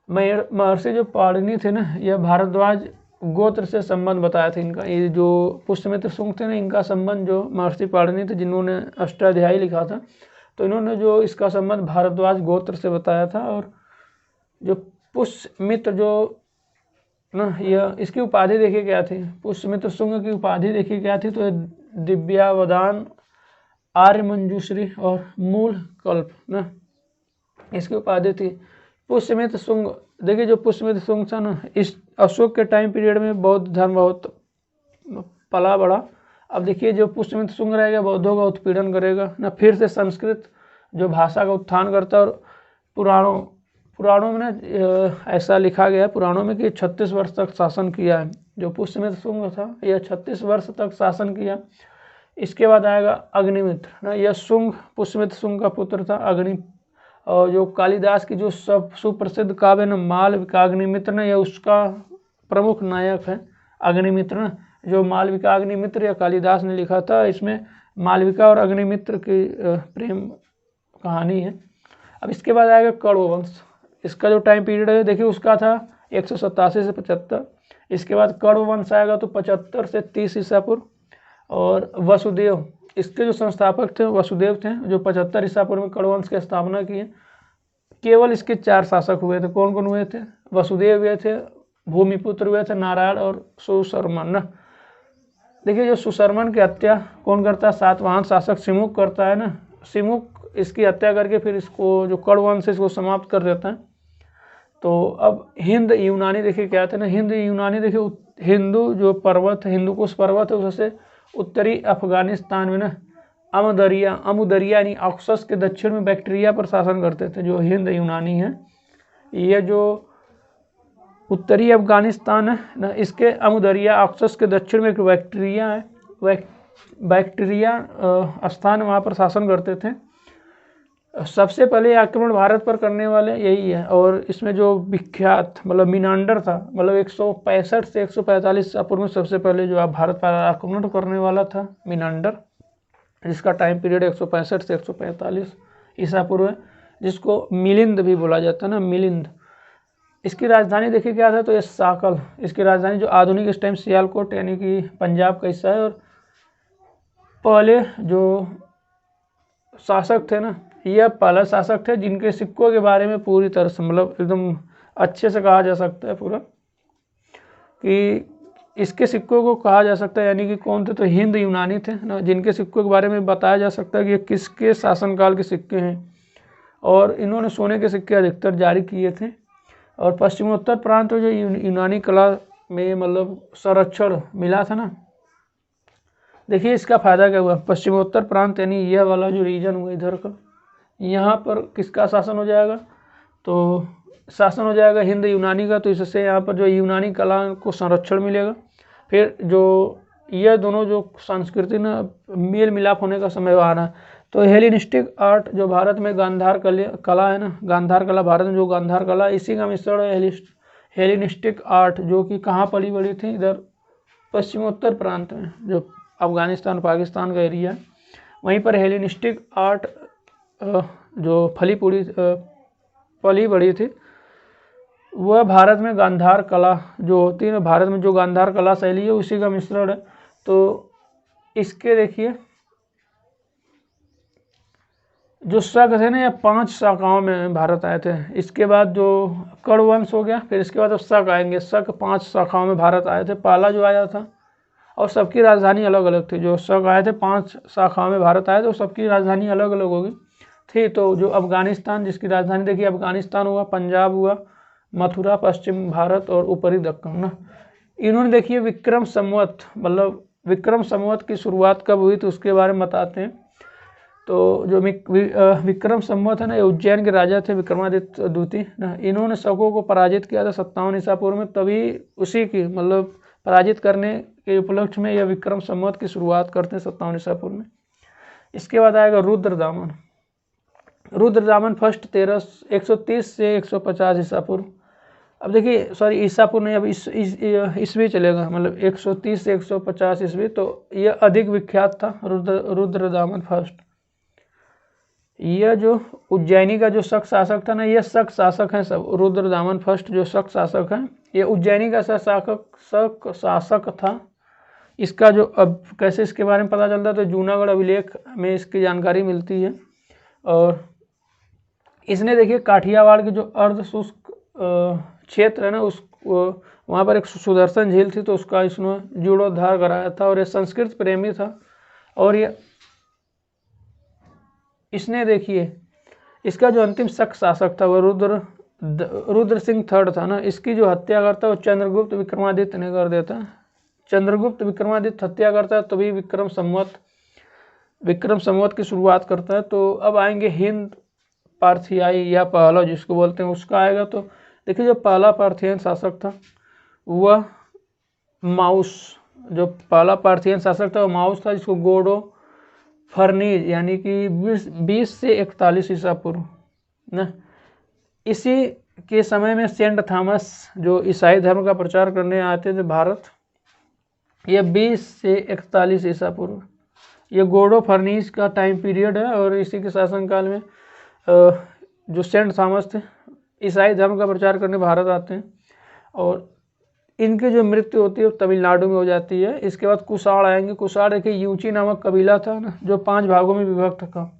A: महर्षि जो पाणिनि थे ना, यह भारद्वाज गोत्र से संबंध बताया था इनका। ये जो पुष्यमित्र शुंग थे ना, इनका संबंध जो महर्षि पाणिनि थे जिन्होंने अष्टाध्यायी लिखा था, तो इन्होंने जो इसका संबंध भारद्वाज गोत्र से बताया था। और जो पुष्यमित्र जो ना, यह इसकी उपाधि देखिए क्या थी, पुष्यमित्र शुंग की उपाधि देखिए क्या थी, तो दिव्यावदान, आर्य मंजूश्री और मूल कल्प ना, इसकी उपाधि थी। पुष्यमित्र शुंग देखिए, जो पुष्यमित्र शुंग था ना, इस अशोक के टाइम पीरियड में बौद्ध धर्म बहुत पला बढ़ा। अब देखिए जो पुष्यमित्र शुंग रहेगा, बौद्धों का उत्पीड़न करेगा ना, फिर से संस्कृत जो भाषा का उत्थान करता है। और पुराणों में ना ऐसा लिखा गया है पुराणों में कि 36 वर्ष तक शासन किया है जो पुष्यमित्र शुंग था, यह 36 वर्ष तक शासन किया। इसके बाद आएगा अग्निमित्र ना, यह शुंग पुष्यमित्र शुंग का पुत्र था अग्नि। और जो कालिदास की जो सब सुप्रसिद्ध काव्य न मालविकाग्निमित्र ना, यह उसका प्रमुख नायक है अग्निमित्र ना, जो मालविकाग्निमित्र या कालिदास ने लिखा था। इसमें मालविका और अग्निमित्र की प्रेम कहानी है। अब इसके बाद आएगा कण्व वंश। इसका जो टाइम पीरियड है देखिए उसका था 187 से 75। इसके बाद कण्व वंश आएगा तो 75 से 30 ईसा पूर्व। और वसुदेव, इसके जो संस्थापक थे वसुदेव थे, जो 75 ईसा पूर्व में कण्व वंश की स्थापना की है। केवल इसके 4 शासक हुए थे। कौन कौन हुए थे? वसुदेव हुए थे, भूमिपुत्र हुए थे नारायण और सुशर्मन। देखिए जो सुशर्मन की हत्या कौन करता है? सातवाहन शासक सिमुक करता है ना। सिमुक इसकी हत्या करके फिर इसको जो कण्व वंश इसको समाप्त कर देता है। तो अब हिंद यूनानी देखिए क्या थे ना, हिंद यूनानी देखिए हिंदू जो पर्वत है, हिंदुकुश पर्वत है, उससे उत्तरी अफगानिस्तान में ना अमुदरिया यानी ऑक्सस के दक्षिण में बैक्टीरिया पर शासन करते थे। जो हिंद यूनानी है, ये जो उत्तरी अफगानिस्तान है ना, इसके अमुदरिया ऑक्सस के दक्षिण में एक बैक्टीरिया है, बैक्टीरिया स्थान वहाँ पर शासन करते थे। सबसे पहले आक्रमण भारत पर करने वाले यही है। और इसमें जो विख्यात मतलब मिनांडर था, मतलब 165 से 145 ईसा पूर्व में सबसे पहले जो भारत पर आक्रमण करने वाला था मिनांडर, जिसका टाइम पीरियड 165 से 145 ईसा पूर्व है, जिसको मिलिंद भी बोला जाता है ना, मिलिंद। इसकी राजधानी देखिए क्या था? तो ये साकल, इसकी राजधानी जो आधुनिक इस टाइम सियालकोट यानी कि पंजाब का हिस्सा है। और पहले जो शासक थे ना, यह पहला शासक थे जिनके सिक्कों के बारे में पूरी तरह से मतलब एकदम अच्छे से कहा जा सकता है पूरा, कि इसके सिक्कों को कहा जा सकता है यानी कि कौन थे? तो हिंद यूनानी थे ना, जिनके सिक्कों के बारे में बताया जा सकता है कि ये किसके शासनकाल के सिक्के हैं। और इन्होंने सोने के सिक्के अधिकतर जारी किए थे। और पश्चिमोत्तर प्रांत जो यूनानी कला में मतलब संरक्षण मिला था ना, देखिए इसका फायदा क्या हुआ? पश्चिमोत्तर प्रांत यानी यह वाला जो रीजन हुआ इधर का, यहाँ पर किसका शासन हो जाएगा? तो शासन हो जाएगा हिंद यूनानी का। तो इससे यहाँ पर जो यूनानी कला को संरक्षण मिलेगा। फिर जो यह दोनों जो संस्कृति ना मेल मिलाप होने का समय आ रहा है। तो हेलेनिस्टिक आर्ट जो भारत में गांधार कला है ना, गांधार कला, भारत में जो गांधार कला, इसी का मिश्रण है हेलेनिस्टिक आर्ट, जो कि कहाँ पली बड़ी थी? इधर पश्चिमोत्तर प्रांत में, जो अफगानिस्तान पाकिस्तान का एरिया है, वहीं पर हेलेनिस्टिक आर्ट जो पली बड़ी थी, वह भारत में गांधार कला जो होती है ना, भारत में जो गांधार कला शैली है उसी का मिश्रण है। तो इसके देखिए जो शक थे ना, ये 5 शाखाओं में भारत आए थे। इसके बाद जो कण्व वंश हो गया, फिर इसके बाद अब शक आएंगे। शक 5 शाखाओं में भारत आए थे। पहला जो आया था, और सबकी राजधानी अलग अलग थी। जो शक आए थे 5 शाखाओं में भारत आए थे, सबकी राजधानी अलग अलग होगी थी। तो जो अफगानिस्तान, जिसकी राजधानी देखिए अफगानिस्तान हुआ, पंजाब हुआ, मथुरा पश्चिम भारत और ऊपरी दक्कन ना। इन्होंने देखिए विक्रम संवत, मतलब विक्रम संवत की शुरुआत कब हुई तो उसके बारे में बताते हैं। तो जो विक्रम संवत है ना, ये उज्जैन के राजा थे विक्रमादित्य द्वितीय ना। इन्होंने शकों को पराजित किया था 57 ईसा पूर्व में। तभी उसी की मतलब पराजित करने के उपलक्ष्य में यह विक्रम संवत की शुरुआत करते हैं 57 ईसा पूर्व में। इसके बाद आएगा रुद्रदामन। रुद्रदामन फर्स्ट 130 से 150 ईसा पूर्व। अब देखिए सॉरी ईसा पूर्व नहीं, अब ईस्वी चलेगा, मतलब 130 से 150 ईस्वी। तो यह अधिक विख्यात था रुद्रदामन फर्स्ट। यह जो उज्जैनी का जो शक शासक था ना, यह शक शासक है सब। रुद्रदामन फर्स्ट जो शक शासक है, ये उज्जैनी का शक शासक था। इसका जो अब कैसे इसके बारे में पता चलता है, तो जूनागढ़ अभिलेख में इसकी जानकारी मिलती है। और इसने देखिए काठियावाड़ की जो अर्ध शुष्क क्षेत्र है ना, उस वहाँ पर एक सुदर्शन झील थी, तो उसका इसने जीर्णोद्धार कराया था। और ये संस्कृत प्रेमी था। और ये इसने देखिए इसका जो अंतिम शक शासक था वह रुद्र सिंह थर्ड था ना। इसकी जो हत्या करता वो चंद्रगुप्त विक्रमादित्य ने कर देता। चंद्रगुप्त विक्रमादित्य हत्या करता है, तभी विक्रम संवत की शुरुआत करता है। तो अब आएंगे हिंद पार्थियाई या पहला जिसको बोलते हैं, उसका आएगा। तो देखिए जो पहला पार्थियन शासक था वह माउस, जो पहला पार्थियन शासक था वह माउस था, जिसको गोडो फर्नीज यानी कि 20 से 41 ईसा पूर्व ना। इसी के समय में सेंट थॉमस जो ईसाई धर्म का प्रचार करने आते थे भारत, ये 20 से 41 ईसा पूर्व। ये गोडो फर्नीस का टाइम पीरियड है और इसी के शासनकाल में जो सेंट थॉमस थे ईसाई धर्म का प्रचार करने भारत आते हैं और इनकी जो मृत्यु होती है तमिलनाडु में हो जाती है। इसके बाद कुषाण आएंगे। कुषाण देखिए यूची नामक कबीला था ना, जो 5 भागों में विभक्त था।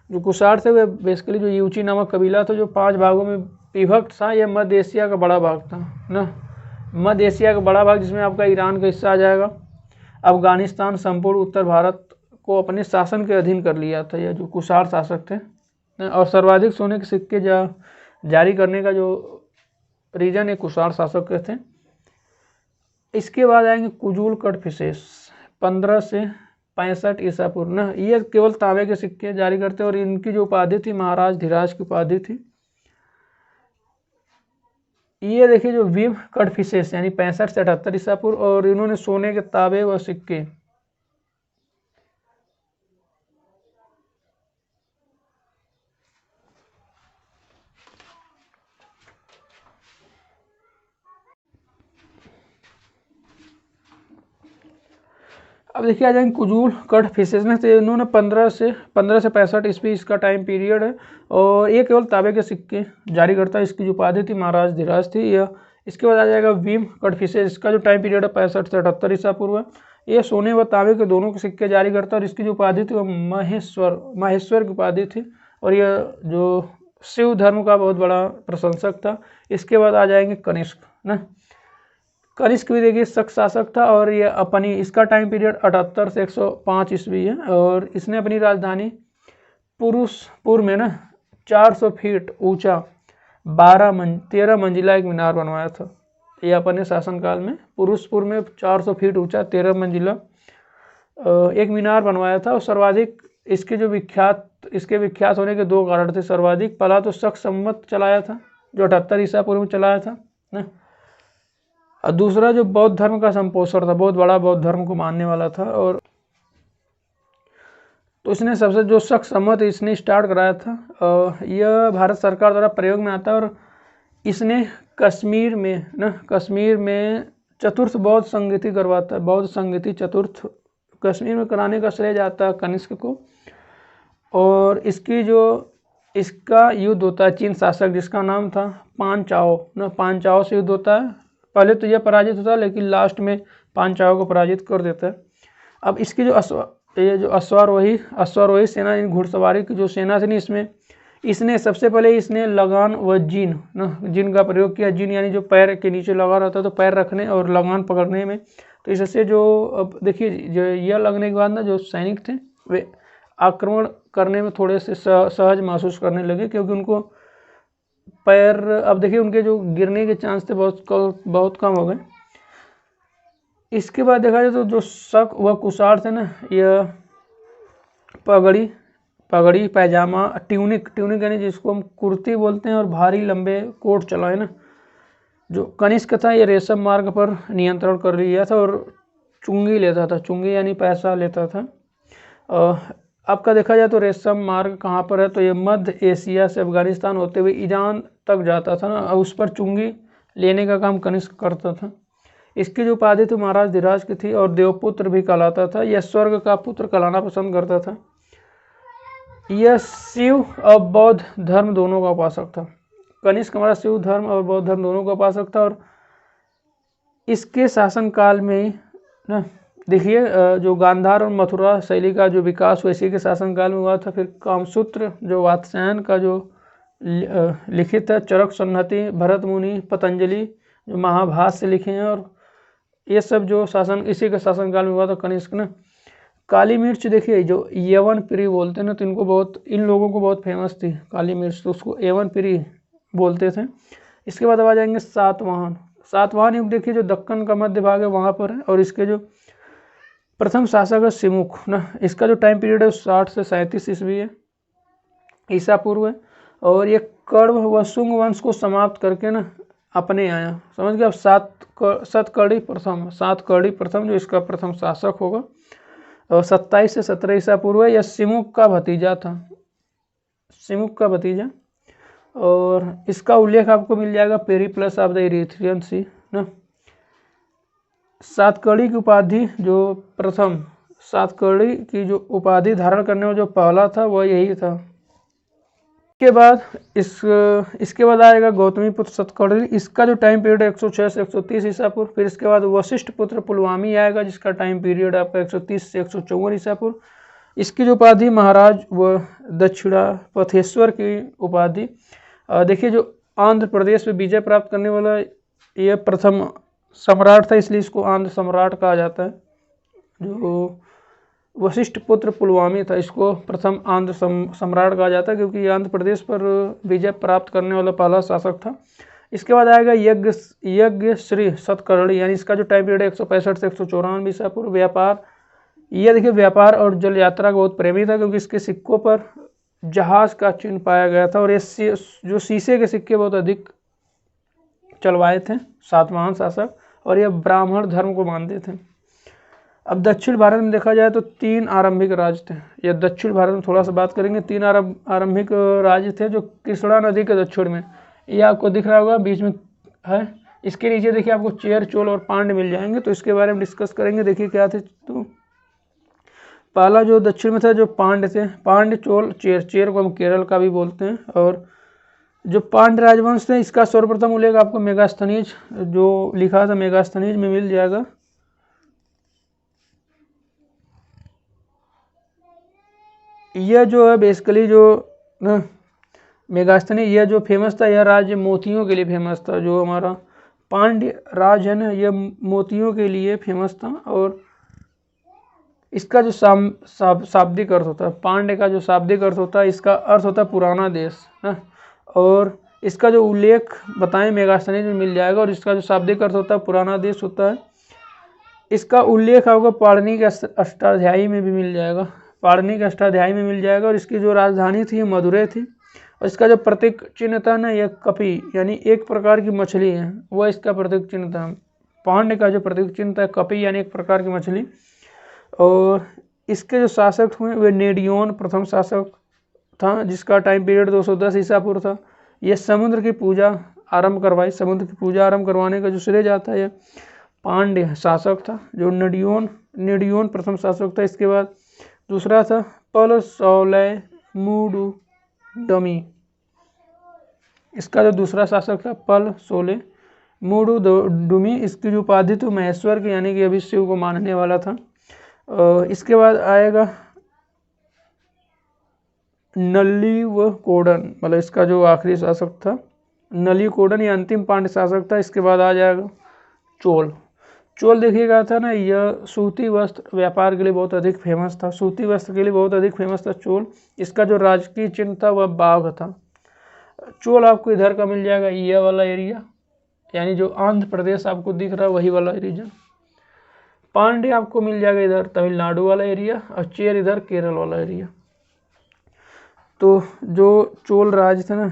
A: जो कुषाण थे वे बेसिकली जो यूची नामक कबीला था जो 5 भागों में विभक्त था। यह मध्य एशिया का बड़ा भाग था ना, मध्य एशिया का बड़ा भाग, जिसमें आपका ईरान का हिस्सा आ जाएगा। अफगानिस्तान, संपूर्ण उत्तर भारत को अपने शासन के अधीन कर लिया था यह जो कुषाण शासक थे। और सर्वाधिक सोने के सिक्के जारी करने का जो रीजन है कुषाण शासक के थे। इसके बाद आएंगे कुजूल कटफिसेस 15 से 65 ईसा पूर्व ना, ये केवल तांबे के सिक्के जारी करते और इनकी जो उपाधि थी महाराज धीराज की उपाधि थी। ये देखिए जो विम कटफिसेस यानी 65 से 78 ईसा पूर्व, और इन्होंने सोने के तांबे व सिक्के अब देखिए आ जाएंगे कुजूल कटफिसेस में। तो इन्होंने 15 से 65 ईस्वी इसका टाइम पीरियड है और ये केवल तांबे के सिक्के जारी करता है। इसकी जो उपाधि थी महाराज धीराज थी यह। इसके बाद आ जाएगा भीम कटफिसेस, इसका जो टाइम पीरियड है 65 से 78 ईसा पूर्व है। ये सोने व तांबे के दोनों के सिक्के जारी करता है और इसकी जो उपाधि थी वह माहेश्वर की उपाधि थी और यह जो शिव धर्म का बहुत बड़ा प्रशंसक था। इसके बाद आ जाएंगे कनिष्क ना, कनिष्क भी देखिए शक शासक था और ये अपनी इसका टाइम पीरियड 78 से 105 ईस्वी है और इसने अपनी राजधानी पुरुषपुर में ना 400 फीट ऊंचा 13 मंजिला एक मीनार बनवाया था। ये अपने शासनकाल में पुरुषपुर में 400 फीट ऊंचा 13 मंजिला एक मीनार बनवाया था। और सर्वाधिक इसके विख्यात होने के 2 कारण थे। सर्वाधिक पहला तो शक संवत चलाया था जो 78 ईसा पूर्व में चलाया था ना, और दूसरा जो बौद्ध धर्म का संपोषण था, बहुत बड़ा बौद्ध धर्म को मानने वाला था। और तो इसने सबसे जो शक संवत इसने स्टार्ट कराया था। यह भारत सरकार द्वारा प्रयोग में आता है और इसने कश्मीर में चतुर्थ बौद्ध संगीति करवाता है। बौद्ध संगीति चतुर्थ कश्मीर में कराने का श्रेय जाता है कनिष्क को। और इसका युद्ध होता है चीन शासक जिसका नाम था पांचाओ से युद्ध होता है। पहले तो यह पराजित होता है लेकिन लास्ट में पांचाओ को पराजित कर देता है। अब इसकी जो अश्वारोही सेना, घुड़सवारी की जो सेना थी ना, इसने सबसे पहले इसने लगान व जिन का प्रयोग किया। जिन यानी जो पैर के नीचे लगा रहता है तो पैर रखने और लगान पकड़ने में। तो इससे जो अब देखिए जो यह लगने के बाद ना जो सैनिक थे वे आक्रमण करने में थोड़े से सहज महसूस करने लगे क्योंकि उनको पैर, अब देखिए उनके जो गिरने के चांस थे बहुत कम हो गए। इसके बाद देखा जाए तो जो शक व कुषाण थे ना, यह पगड़ी पैजामा ट्यूनिक यानी जिसको हम कुर्ती बोलते हैं और भारी लंबे कोट चलाए ना। जो कनिष्क था ये रेशम मार्ग पर नियंत्रण कर लिया था और चुंगी लेता था। चुंगी यानी पैसा लेता था। आपका देखा जाए तो रेशम मार्ग कहाँ पर है तो ये मध्य एशिया से अफगानिस्तान होते हुए ईरान तक जाता था ना, उस पर चुंगी लेने का काम कनिष्क करता था। इसकी जो उपाधि थी महाराज धीराज की थी और देवपुत्र भी कहलाता था। यह स्वर्ग का पुत्र कहलाना पसंद करता था। यह शिव और बौद्ध धर्म दोनों का उपासक था। कनिष्क हमारा शिव धर्म और बौद्ध धर्म दोनों का उपासक था। और इसके शासनकाल में ना देखिए जो गांधार और मथुरा शैली का जो विकास हुआ इसी के शासनकाल में हुआ था। फिर कामसूत्र जो वात्स्यायन का जो लिखित है, चरक संहति, भरत मुनि, पतंजलि जो महाभाष्य लिखे हैं, और ये सब जो शासन इसी के शासनकाल में हुआ था कनिष्क ने। काली मिर्च देखिए जो यवन प्री बोलते हैं ना, तो इन लोगों को बहुत फेमस थी काली मिर्च, तो उसको यवन प्री बोलते थे। इसके बाद अब आ जाएंगे सातवाहन युग। देखिए जो दक्कन का मध्य भाग है वहाँ पर है और इसके जो प्रथम शासक है सिमुक ना, इसका जो टाइम पीरियड है 60 से 37 ईस्वी है ईसा पूर्व है। और ये कण्व व शुंग वंश को समाप्त करके ना अपने आया, समझ गए। अब सातकर्णी प्रथम जो इसका प्रथम शासक होगा और 27 से 17 ईसा पूर्व है। यह सिमुक का भतीजा था, और इसका उल्लेख आपको मिल जाएगा पेरिप्लस ऑफ द इरीथ्रियन सी ना। सातकर्णी की उपाधि जो प्रथम सातकर्णी की जो उपाधि धारण करने में जो पहला था वह यही था। इसके बाद आएगा गौतमी पुत्र सातकर्णी। इसका जो टाइम पीरियड है 106 से 130 ईसा पूर्व। फिर इसके बाद वशिष्ठ पुत्र पुलवामी आएगा, जिसका टाइम पीरियड आपका 130 से 154 ईसा पूर्व। इसकी जो उपाधि महाराज व दक्षिणापथेश्वर की उपाधि। देखिए, जो आंध्र प्रदेश में विजय प्राप्त करने वाला यह प्रथम सम्राट था, इसलिए इसको आंध्र सम्राट कहा जाता है। जो वशिष्ठ पुत्र पुलवामी था, इसको प्रथम आंध्र सम्राट कहा जाता है, क्योंकि आंध्र प्रदेश पर विजय प्राप्त करने वाला पहला शासक था। इसके बाद आएगा यज्ञ श्री सातकर्णी, यानी इसका जो टाइम पीरियड है 165 से 194 ईसा पूर्व। व्यापार, यह देखिए व्यापार और जल यात्रा का बहुत प्रेमी था, क्योंकि इसके सिक्कों पर जहाज का चिन्ह पाया गया था, और ये जो शीशे के सिक्के बहुत अधिक चलवाए थे सातवाहन शासक, और यह ब्राह्मण धर्म को मानते थे। अब दक्षिण भारत में देखा जाए तो 3 आरंभिक राज्य थे। यह दक्षिण भारत में थोड़ा सा बात करेंगे। 3 आरंभिक राज्य थे जो कृष्णा नदी के दक्षिण में, ये आपको दिख रहा होगा बीच में है। इसके नीचे देखिए आपको चेर, चोल और पांड्य मिल जाएंगे, तो इसके बारे में डिस्कस करेंगे। देखिए क्या थे, तो पहला जो दक्षिण में था जो पांड्य थे, पांड्य, चोल, चेर। चेर को हम केरल का भी बोलते हैं। और जो पांड्य राजवंश थे, इसका सर्वप्रथम उल्लेख आपको मेगास्थनीज जो लिखा था मेगास्थनीज में मिल जाएगा। यह जो है बेसिकली जो मेगास्थनी, यह जो फेमस था, यह राज्य मोतियों के लिए फेमस था। जो हमारा पांड्य राज है ना, यह मोतियों के लिए फेमस था। और इसका जो शाब्दिक अर्थ होता है, पांड्य का जो शाब्दिक अर्थ होता है, इसका अर्थ होता है पुराना देश है। और इसका जो उल्लेख बताएं मेगास्थनीज में मिल जाएगा, और इसका जो शाब्दिक अर्थ होता है पुराना देश होता है। इसका उल्लेख आपको पाणिनि के अष्टाध्यायी में भी मिल जाएगा, पाणिनि के अष्टाध्यायी में मिल जाएगा। और इसकी जो राजधानी थी मदुरै थी। और इसका जो प्रतीक चिन्ह था ना, यह कपी, यानी एक प्रकार की मछली है, वह इसका प्रतीक चिन्ह था। पांड्य का जो प्रतीक चिन्ह था कपी, यानी एक प्रकार की मछली। और इसके जो शासक हुए वे नेडियोन प्रथम शासक था, जिसका टाइम पीरियड 210 ईसा पूर्व था। यह समुद्र की पूजा आरंभ करवाई, समुद्र की पूजा आरंभ करवाने का जो श्रेय जाता है यह पांड्य शासक था, जो नेडियोन प्रथम शासक था। इसके बाद दूसरा था पलसोलैमुडुडमी, इसका जो दूसरा शासक था पलसोलैमुडुडमी। इसकी जो उपाधि थी महेश्वर की, यानी कि अभी शिव को मानने वाला था। इसके बाद आएगा नलिवकोडन, मतलब इसका जो आखिरी शासक था नलिवकोडन, ये अंतिम पांड्य शासक था। इसके बाद आ जाएगा चोल। चोल देखिएगा था ना, यह सूती वस्त्र व्यापार के लिए बहुत अधिक फेमस था, सूती वस्त्र के लिए बहुत अधिक फेमस था चोल। इसका जो राजकीय चिन्ह था वह बाघ था। चोल आपको इधर का मिल जाएगा, यह वाला एरिया, यानी जो आंध्र प्रदेश आपको दिख रहा है वही वाला रीजन। पांड्य आपको मिल जाएगा इधर तमिलनाडु वाला एरिया, और चेर इधर केरल वाला एरिया। तो जो चोल राज थे ना,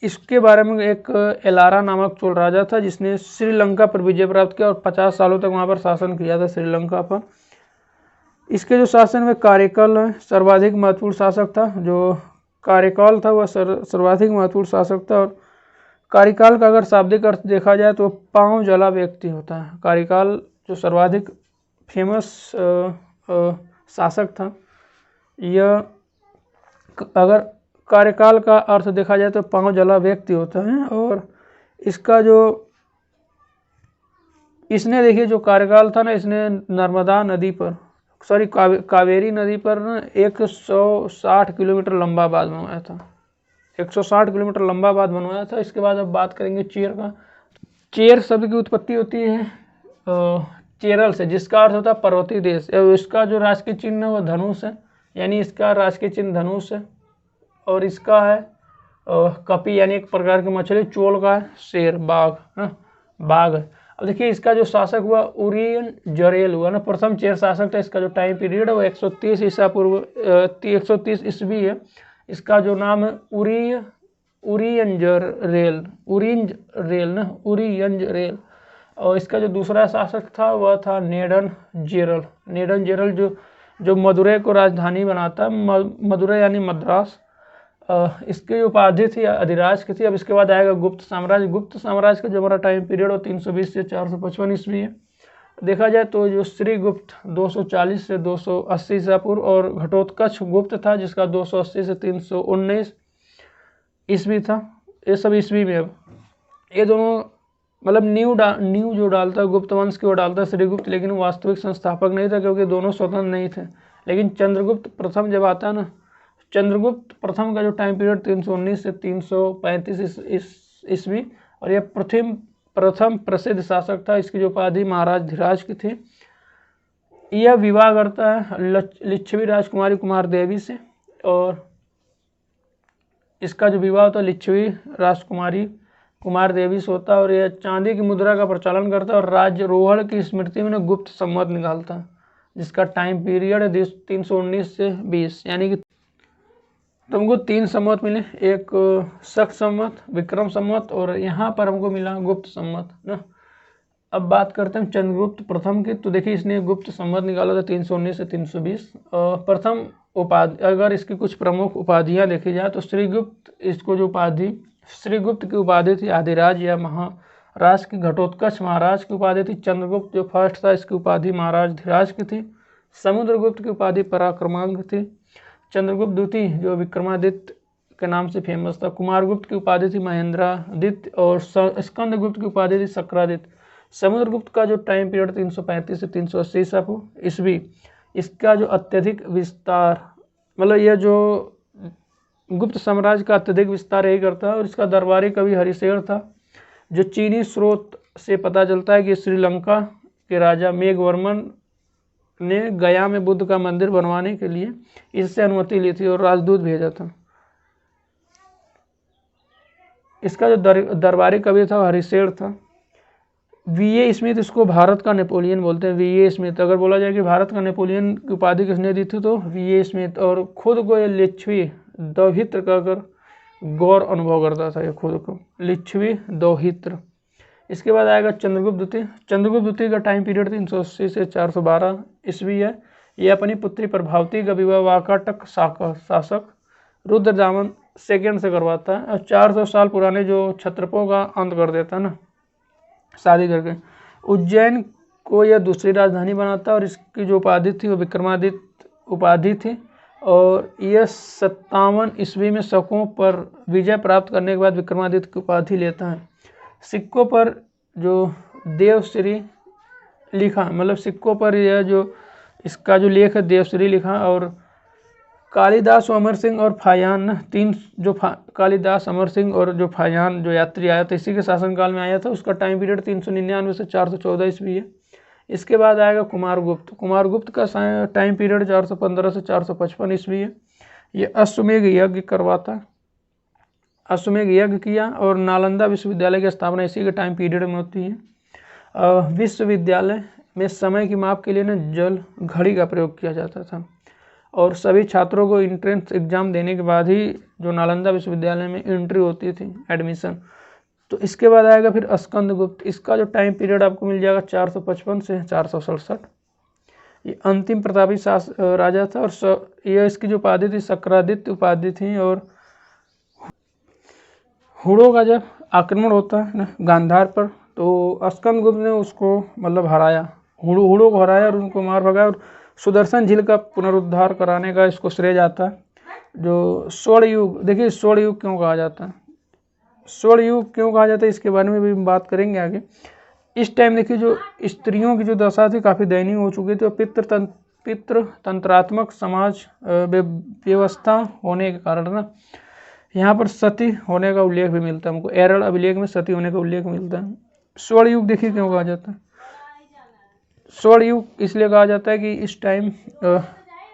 A: इसके बारे में एक एलारा नामक चोल राजा था, जिसने श्रीलंका पर विजय प्राप्त किया और 50 सालों तक वहाँ पर शासन किया था श्रीलंका पर। इसके जो शासन में कार्यकाल सर्वाधिक महत्वपूर्ण शासक था, जो कार्यकाल था वह सर्वाधिक महत्वपूर्ण शासक था। और कार्यकाल का अगर शाब्दिक अर्थ देखा जाए तो पांव जला व्यक्ति होता है। कार्यकाल जो सर्वाधिक फेमस शासक था, यह अगर कार्यकाल का अर्थ देखा जाए तो पांव जला व्यक्ति होता है। और इसका जो इसने देखिए जो कार्यकाल था ना, इसने नर्मदा नदी पर कावेरी नदी पर ना 160 किलोमीटर लंबा बांध बनवाया था, 160 किलोमीटर लंबा बांध बनवाया था। इसके बाद अब बात करेंगे चेर का। चेर शब्द की उत्पत्ति होती है चेरल से, जिसका अर्थ होता है पर्वतीय देश। इसका जो राजकीय चिन्ह है वह धनुष है, यानी इसका राजकीय चिन्ह धनुष है। और इसका है कपी, यानी एक प्रकार की मछली। चोल का है शेर, बाघ, बाघ है। अब देखिए इसका जो शासक हुआ उरियन जरेल हुआ ना, प्रथम चेर शासक था। इसका जो टाइम पीरियड है वो 130 ईसा पूर्व 130 ईस्वी है। इसका जो नाम है उरियंजरेल। और इसका जो दूसरा शासक था वह था नेडनजेरल, जो मदुरै को राजधानी बनाता है, मदुरै यानी मद्रास। इसकी जो उपाधि थी अधिराज की थी। अब इसके बाद आएगा गुप्त साम्राज्य। गुप्त साम्राज्य का जो हमारा टाइम पीरियड हो 320 से 455 ईस्वी है। देखा जाए तो जो श्रीगुप्त 240 से 280 ईसा पूर्व और घटोत्कच गुप्त था जिसका 280 से 319 ईस्वी था। ये सब ईस्वी में। अब ये दोनों मतलब न्यू जो डालता है गुप्त वंश की वो डालता है श्रीगुप्त, लेकिन वास्तविक संस्थापक नहीं था क्योंकि दोनों स्वतंत्र नहीं थे। लेकिन चंद्रगुप्त प्रथम जब आता है ना, चंद्रगुप्त प्रथम का जो टाइम पीरियड 319 से 335 ईस्वी, और यह प्रथम प्रसिद्ध शासक था। इसकी जो उपाधि महाराज धीराज की थी। यह विवाह करता है लिच्छवी राजकुमारी कुमार देवी से, और इसका जो विवाह होता है लिच्छवी राजकुमारी कुमार देवी से होता है, और यह चांदी की मुद्रा का प्रचलन करता है और राज्यरोहण की स्मृति में गुप्त संवत निकालता है जिसका टाइम पीरियड है 319 से 20। यानी कि तुमको 3 संवत मिले, एक शक संवत, विक्रम संवत, और यहाँ पर हमको मिला गुप्त संवत ना। अब बात करते हैं चंद्रगुप्त प्रथम की। तो देखिए इसने गुप्त संवत निकाला था 319 से 320। प्रथम उपाधि, अगर इसकी कुछ प्रमुख उपाधियाँ देखी जाए तो श्रीगुप्त, इसको जो उपाधि श्रीगुप्त की उपाधि थी आदिराज या महाराज की। घटोत्कच महाराज की उपाधि थी। चंद्रगुप्त जो फर्स्ट था इसकी उपाधि महाराज धीराज की थी। समुद्रगुप्त की उपाधि पराक्रमांक थी। चंद्रगुप्त द्वितीय जो विक्रमादित्य के नाम से फेमस था। कुमारगुप्त की उपाधि थी महेंद्रादित्य, और स्कंदगुप्त की उपाधि थी शक्रादित्य। समुद्रगुप्त का जो टाइम पीरियड 335 से 380 ईस्वी, इसका जो अत्यधिक विस्तार, मतलब यह जो गुप्त साम्राज्य का अत्यधिक विस्तार यही करता है। और इसका दरबारी कवि हरिशेर था। जो चीनी स्रोत से पता चलता है कि श्रीलंका के राजा मेघवर्मन ने गया में बुद्ध का मंदिर बनवाने के लिए इससे अनुमति ली थी और राजदूत भेजा था। इसका जो दरबारी कवि था हरिशेर था। वीए स्मिथ, इसको भारत का नेपोलियन बोलते हैं। वीए स्मिथ, अगर बोला जाए कि भारत का नेपोलियन की उपाधि किसने दी थी तो वीए स्मिथ। और खुद को ये लिच्छवी दौहित्र का अगर गौर अनुभव करता था, ये खुद को लिच्छवी दौहित्र। इसके बाद आएगा चंद्रगुप्त द्वितीय। चंद्रगुप्त द्वितीय का टाइम पीरियड 380 से 412 ईस्वी है। ये अपनी पुत्री प्रभावती का विवाह वाकाटक शासक रुद्रदामन सेकेंड से करवाता है, और 400 साल पुराने जो क्षत्रपों का अंत कर देता है ना शादी करके। उज्जैन को यह दूसरी राजधानी बनाता है, और इसकी जो उपाधि थी वो विक्रमादित्य उपाधि थी। और यह 57 ईस्वी में शकों पर विजय प्राप्त करने के बाद विक्रमादित्य की उपाधि लेता है। सिक्कों पर जो देवश्री लिखा, मतलब सिक्कों पर यह जो इसका जो लेख है देवश्री लिखा। और कालिदास, अमर सिंह और फायान, तीन जो कालिदास, अमर सिंह और जो फायान जो यात्री आया था इसी के शासनकाल में आया था। उसका टाइम पीरियड 399 से 414 ईस्वी है। इसके बाद आएगा कुमारगुप्त। कुमारगुप्त का टाइम पीरियड 415 से 455 ईस्वी है। ये अश्वमेध यज्ञ करवाता, अश्वमेध यज्ञ किया, और नालंदा विश्वविद्यालय की स्थापना इसी के टाइम पीरियड में होती है। विश्वविद्यालय में समय की माप के लिए ना जल घड़ी का प्रयोग किया जाता था, और सभी छात्रों को एंट्रेंस एग्जाम देने के बाद ही जो नालंदा विश्वविद्यालय में एंट्री होती थी, एडमिशन। तो इसके बाद आएगा फिर स्कंदगुप्त। इसका जो टाइम पीरियड आपको मिल जाएगा 455 से 467। ये अंतिम प्रतापी राजा था, और यह इसकी जो उपाधि थी शक्रादित्य उपाधि थी। और हुड़ों का जब आक्रमण होता है ना गांधार पर, तो स्कंदगुप्त ने उसको मतलब हराया, हुड़ों को हराया और उनको मार भगाया, और सुदर्शन झील का पुनरुद्धार कराने का इसको श्रेय जाता है। जो स्वर्ण युग, देखिए स्वर्ण युग क्यों कहा जाता है, स्वर्ण युग क्यों कहा जाता है इसके बारे में भी हम बात करेंगे आगे। इस टाइम देखिए जो स्त्रियों की जो दशा थी काफ़ी दयनीय हो चुकी थी, और पितृतंत्रात्मक समाज व्यवस्था होने के कारण ना यहाँ पर सती होने का उल्लेख भी मिलता है हमको। एरल अभिलेख में सती होने का उल्लेख मिलता है। स्वर्ण युग देखिए क्यों कहा जाता है, स्वर्ण युग इसलिए कहा जाता है कि इस टाइम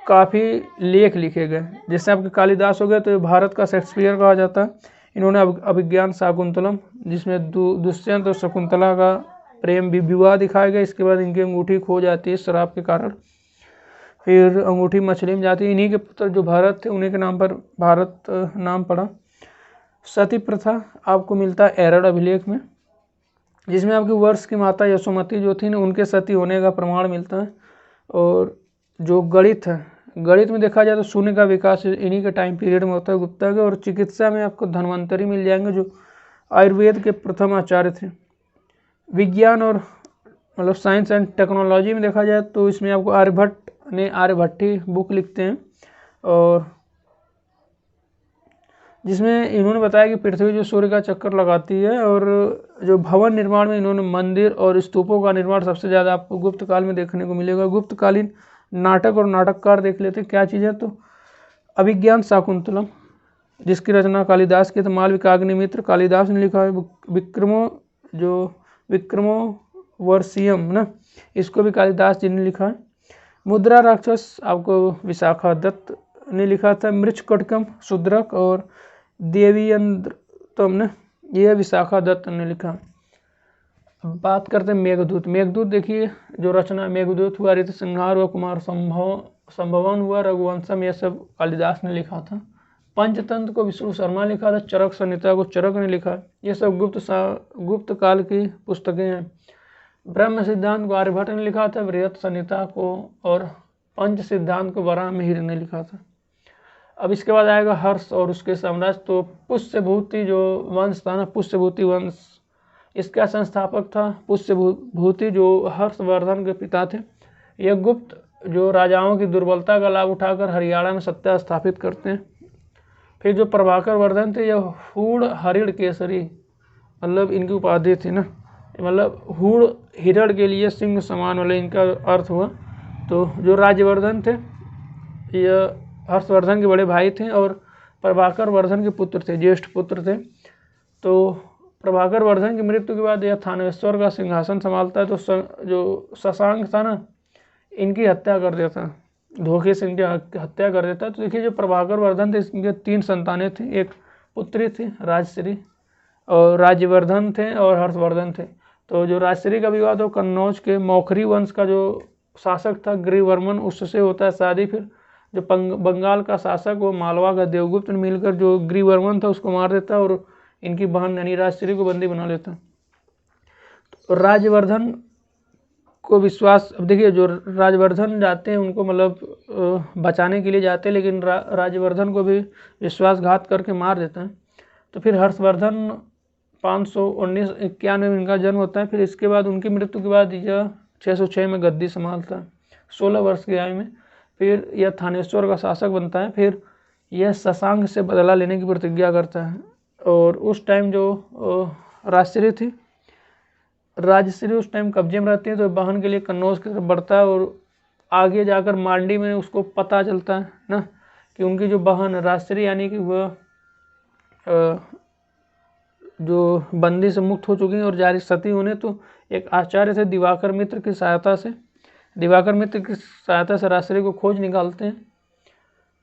A: काफ़ी लेख लिखे गए। जैसे आपके कालिदास हो गए तो ये भारत का शेक्सपियर कहा जाता है। इन्होंने अभिज्ञान शाकुंतलम, जिसमें दुष्यंत और शकुंतला का प्रेम विवाह दिखाया गया। इसके बाद इनकी अंगूठी खो जाती है शराब के कारण, फिर अंगूठी मछली में जाती है। इन्हीं के पुत्र जो भरत थे उन्हीं के नाम पर भारत नाम पड़ा। सती प्रथा आपको मिलता है एरड़ अभिलेख में, जिसमें आपकी वर्ष की माता यशोमती जो थी ना उनके सती होने का प्रमाण मिलता है। और जो गणित है, गणित में देखा जाए तो शून्य का विकास इन्हीं के टाइम पीरियड में होता है, गुप्ता के। और चिकित्सा में आपको धन्वंतरी मिल जाएंगे जो आयुर्वेद के प्रथम आचार्य थे। विज्ञान और मतलब साइंस एंड टेक्नोलॉजी में देखा जाए तो इसमें आपको आर्यभट्ट ने आर्यभट्टी बुक लिखते हैं, और जिसमें इन्होंने बताया कि पृथ्वी जो सूर्य का चक्कर लगाती है, और जो भवन निर्माण में इन्होंने मंदिर और स्तूपों का निर्माण सबसे ज़्यादा आपको गुप्त काल में देखने को मिलेगा। गुप्तकालीन नाटक और नाटककार देख लेते क्या चीज़ें, तो अभिज्ञान शाकुंतलम जिसकी रचना कालिदास की, तो मालविकाग्निमित्र कालिदास ने लिखा है। विक्रमो वर्षियम ना, इसको भी कालिदास जी ने लिखा है। मुद्रा राक्षस आपको विशाखा दत्त ने लिखा था। मृच्छकटकम शूद्रक और देवीयंद्रतम ने, यह विशाखा दत्त ने लिखा। अब बात करते हैं मेघदूत। मेघदूत देखिए जो रचना मेघदूत हुआ, ऋतु संहार हुआ, कुमार संभवन हुआ, रघुवंशम, यह सब कालिदास ने लिखा था। पंचतंत्र को विष्णु शर्मा लिखा था। चरक संहिता को चरक ने लिखा। ये सब गुप्त काल की पुस्तकें हैं। ब्रह्म सिद्धांत को आर्यभट्ट ने लिखा था। बृहत संहिता को और पंच सिद्धांत को वराहमिहिर ने लिखा था। अब इसके बाद आएगा हर्ष और उसके साम्राज्य। तो पुष्यभूति जो वंश था ना, पुष्यभूति वंश, इसका संस्थापक था पुष्यभूति जो हर्षवर्धन के पिता थे। यह गुप्त जो राजाओं की दुर्बलता का लाभ उठाकर हरियाणा में सत्ता स्थापित करते हैं। फिर जो प्रभाकर वर्धन थे, यह हूड़ हरिण केसरी, मतलब इनकी उपाधि थी ना, मतलब हूड़ हिरण के लिए सिंह समान वाले इनका अर्थ हुआ। तो जो राज्यवर्धन थे, यह हर्षवर्धन के बड़े भाई थे और प्रभाकर वर्धन के पुत्र थे, ज्येष्ठ पुत्र थे। तो प्रभाकर वर्धन की मृत्यु के बाद यह थानेश्वर का सिंहासन संभालता है। तो जो शशांक था ना, इनकी हत्या कर देता, धोखे से इनकी हत्या कर देता। तो देखिए जो प्रभाकर वर्धन थे, इनके 3 संतानें थी। एक पुत्री थी राजश्री, और राज्यवर्धन थे और हर्षवर्धन थे। तो जो राजश्री का विवाह तो कन्नौज के मौखरी वंश का जो शासक था ग्रीवर्मन, उससे होता है शादी। फिर जो बंगाल का शासक वो मालवा का देवगुप्त ने मिलकर जो ग्रीवर्मन था उसको मार देता और इनकी बहन यानी राजश्री को बंदी बना लेता। तो राजवर्धन को विश्वास, अब देखिए जो राजवर्धन जाते हैं उनको मतलब बचाने के लिए जाते हैं, लेकिन राजवर्धन को भी विश्वासघात करके मार देता है। तो फिर हर्षवर्धन 519-91 में इनका जन्म होता है। फिर इसके बाद उनकी मृत्यु के बाद यह 606 में गद्दी संभालता है 16 वर्ष की आयु में। फिर यह थानेश्वर का शासक बनता है। फिर यह शशांक से बदला लेने की प्रतिज्ञा करता है। और उस टाइम जो राजश्री थी, राजश्री उस टाइम कब्जे में रहती है, तो बहन के लिए कन्नौज की तरफ बढ़ता है। और आगे जाकर मांडी में उसको पता चलता है ना कि उनकी जो बहन राजश्री यानी कि वह जो बंदी से मुक्त हो चुकी हैं और जारी सती होने, तो एक आचार्य थे दिवाकर मित्र की सहायता से राजश्री को खोज निकालते हैं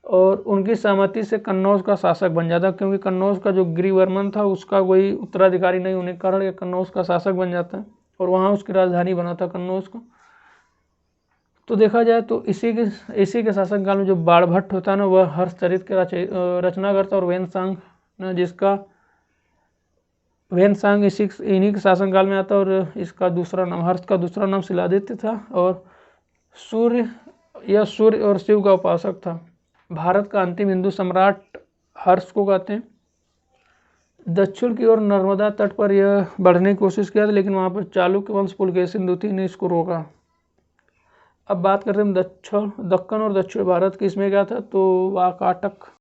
A: और उनकी सहमति से कन्नौज का शासक बन जाता है। क्योंकि कन्नौज का जो ग्रीवर्मन था उसका कोई उत्तराधिकारी नहीं होने के कारण ये कन्नौज का शासक बन जाता है और वहाँ उसकी राजधानी बना था कन्नौज को। तो देखा जाए तो इसी के शासनकाल में जो बाणभट्ट होता है ना, वह हर्षचरित के रचना करता है। और वेनसांग ना, जिसका वेनसांग इन्हीं के शासनकाल में आता है। और इसका दूसरा नाम, हर्ष का दूसरा नाम शिलादित्य था। और सूर्य और शिव का उपासक था। भारत का अंतिम हिंदू सम्राट हर्ष को कहते हैं। दक्षिण की ओर नर्मदा तट पर यह बढ़ने की कोशिश किया था, लेकिन वहाँ पर चालुक्य वंश पुलकेशिन द्वितीय ने इसको रोका। अब बात करते हैं दक्कन और दक्षिण भारत की। इसमें क्या था, तो वाकाटक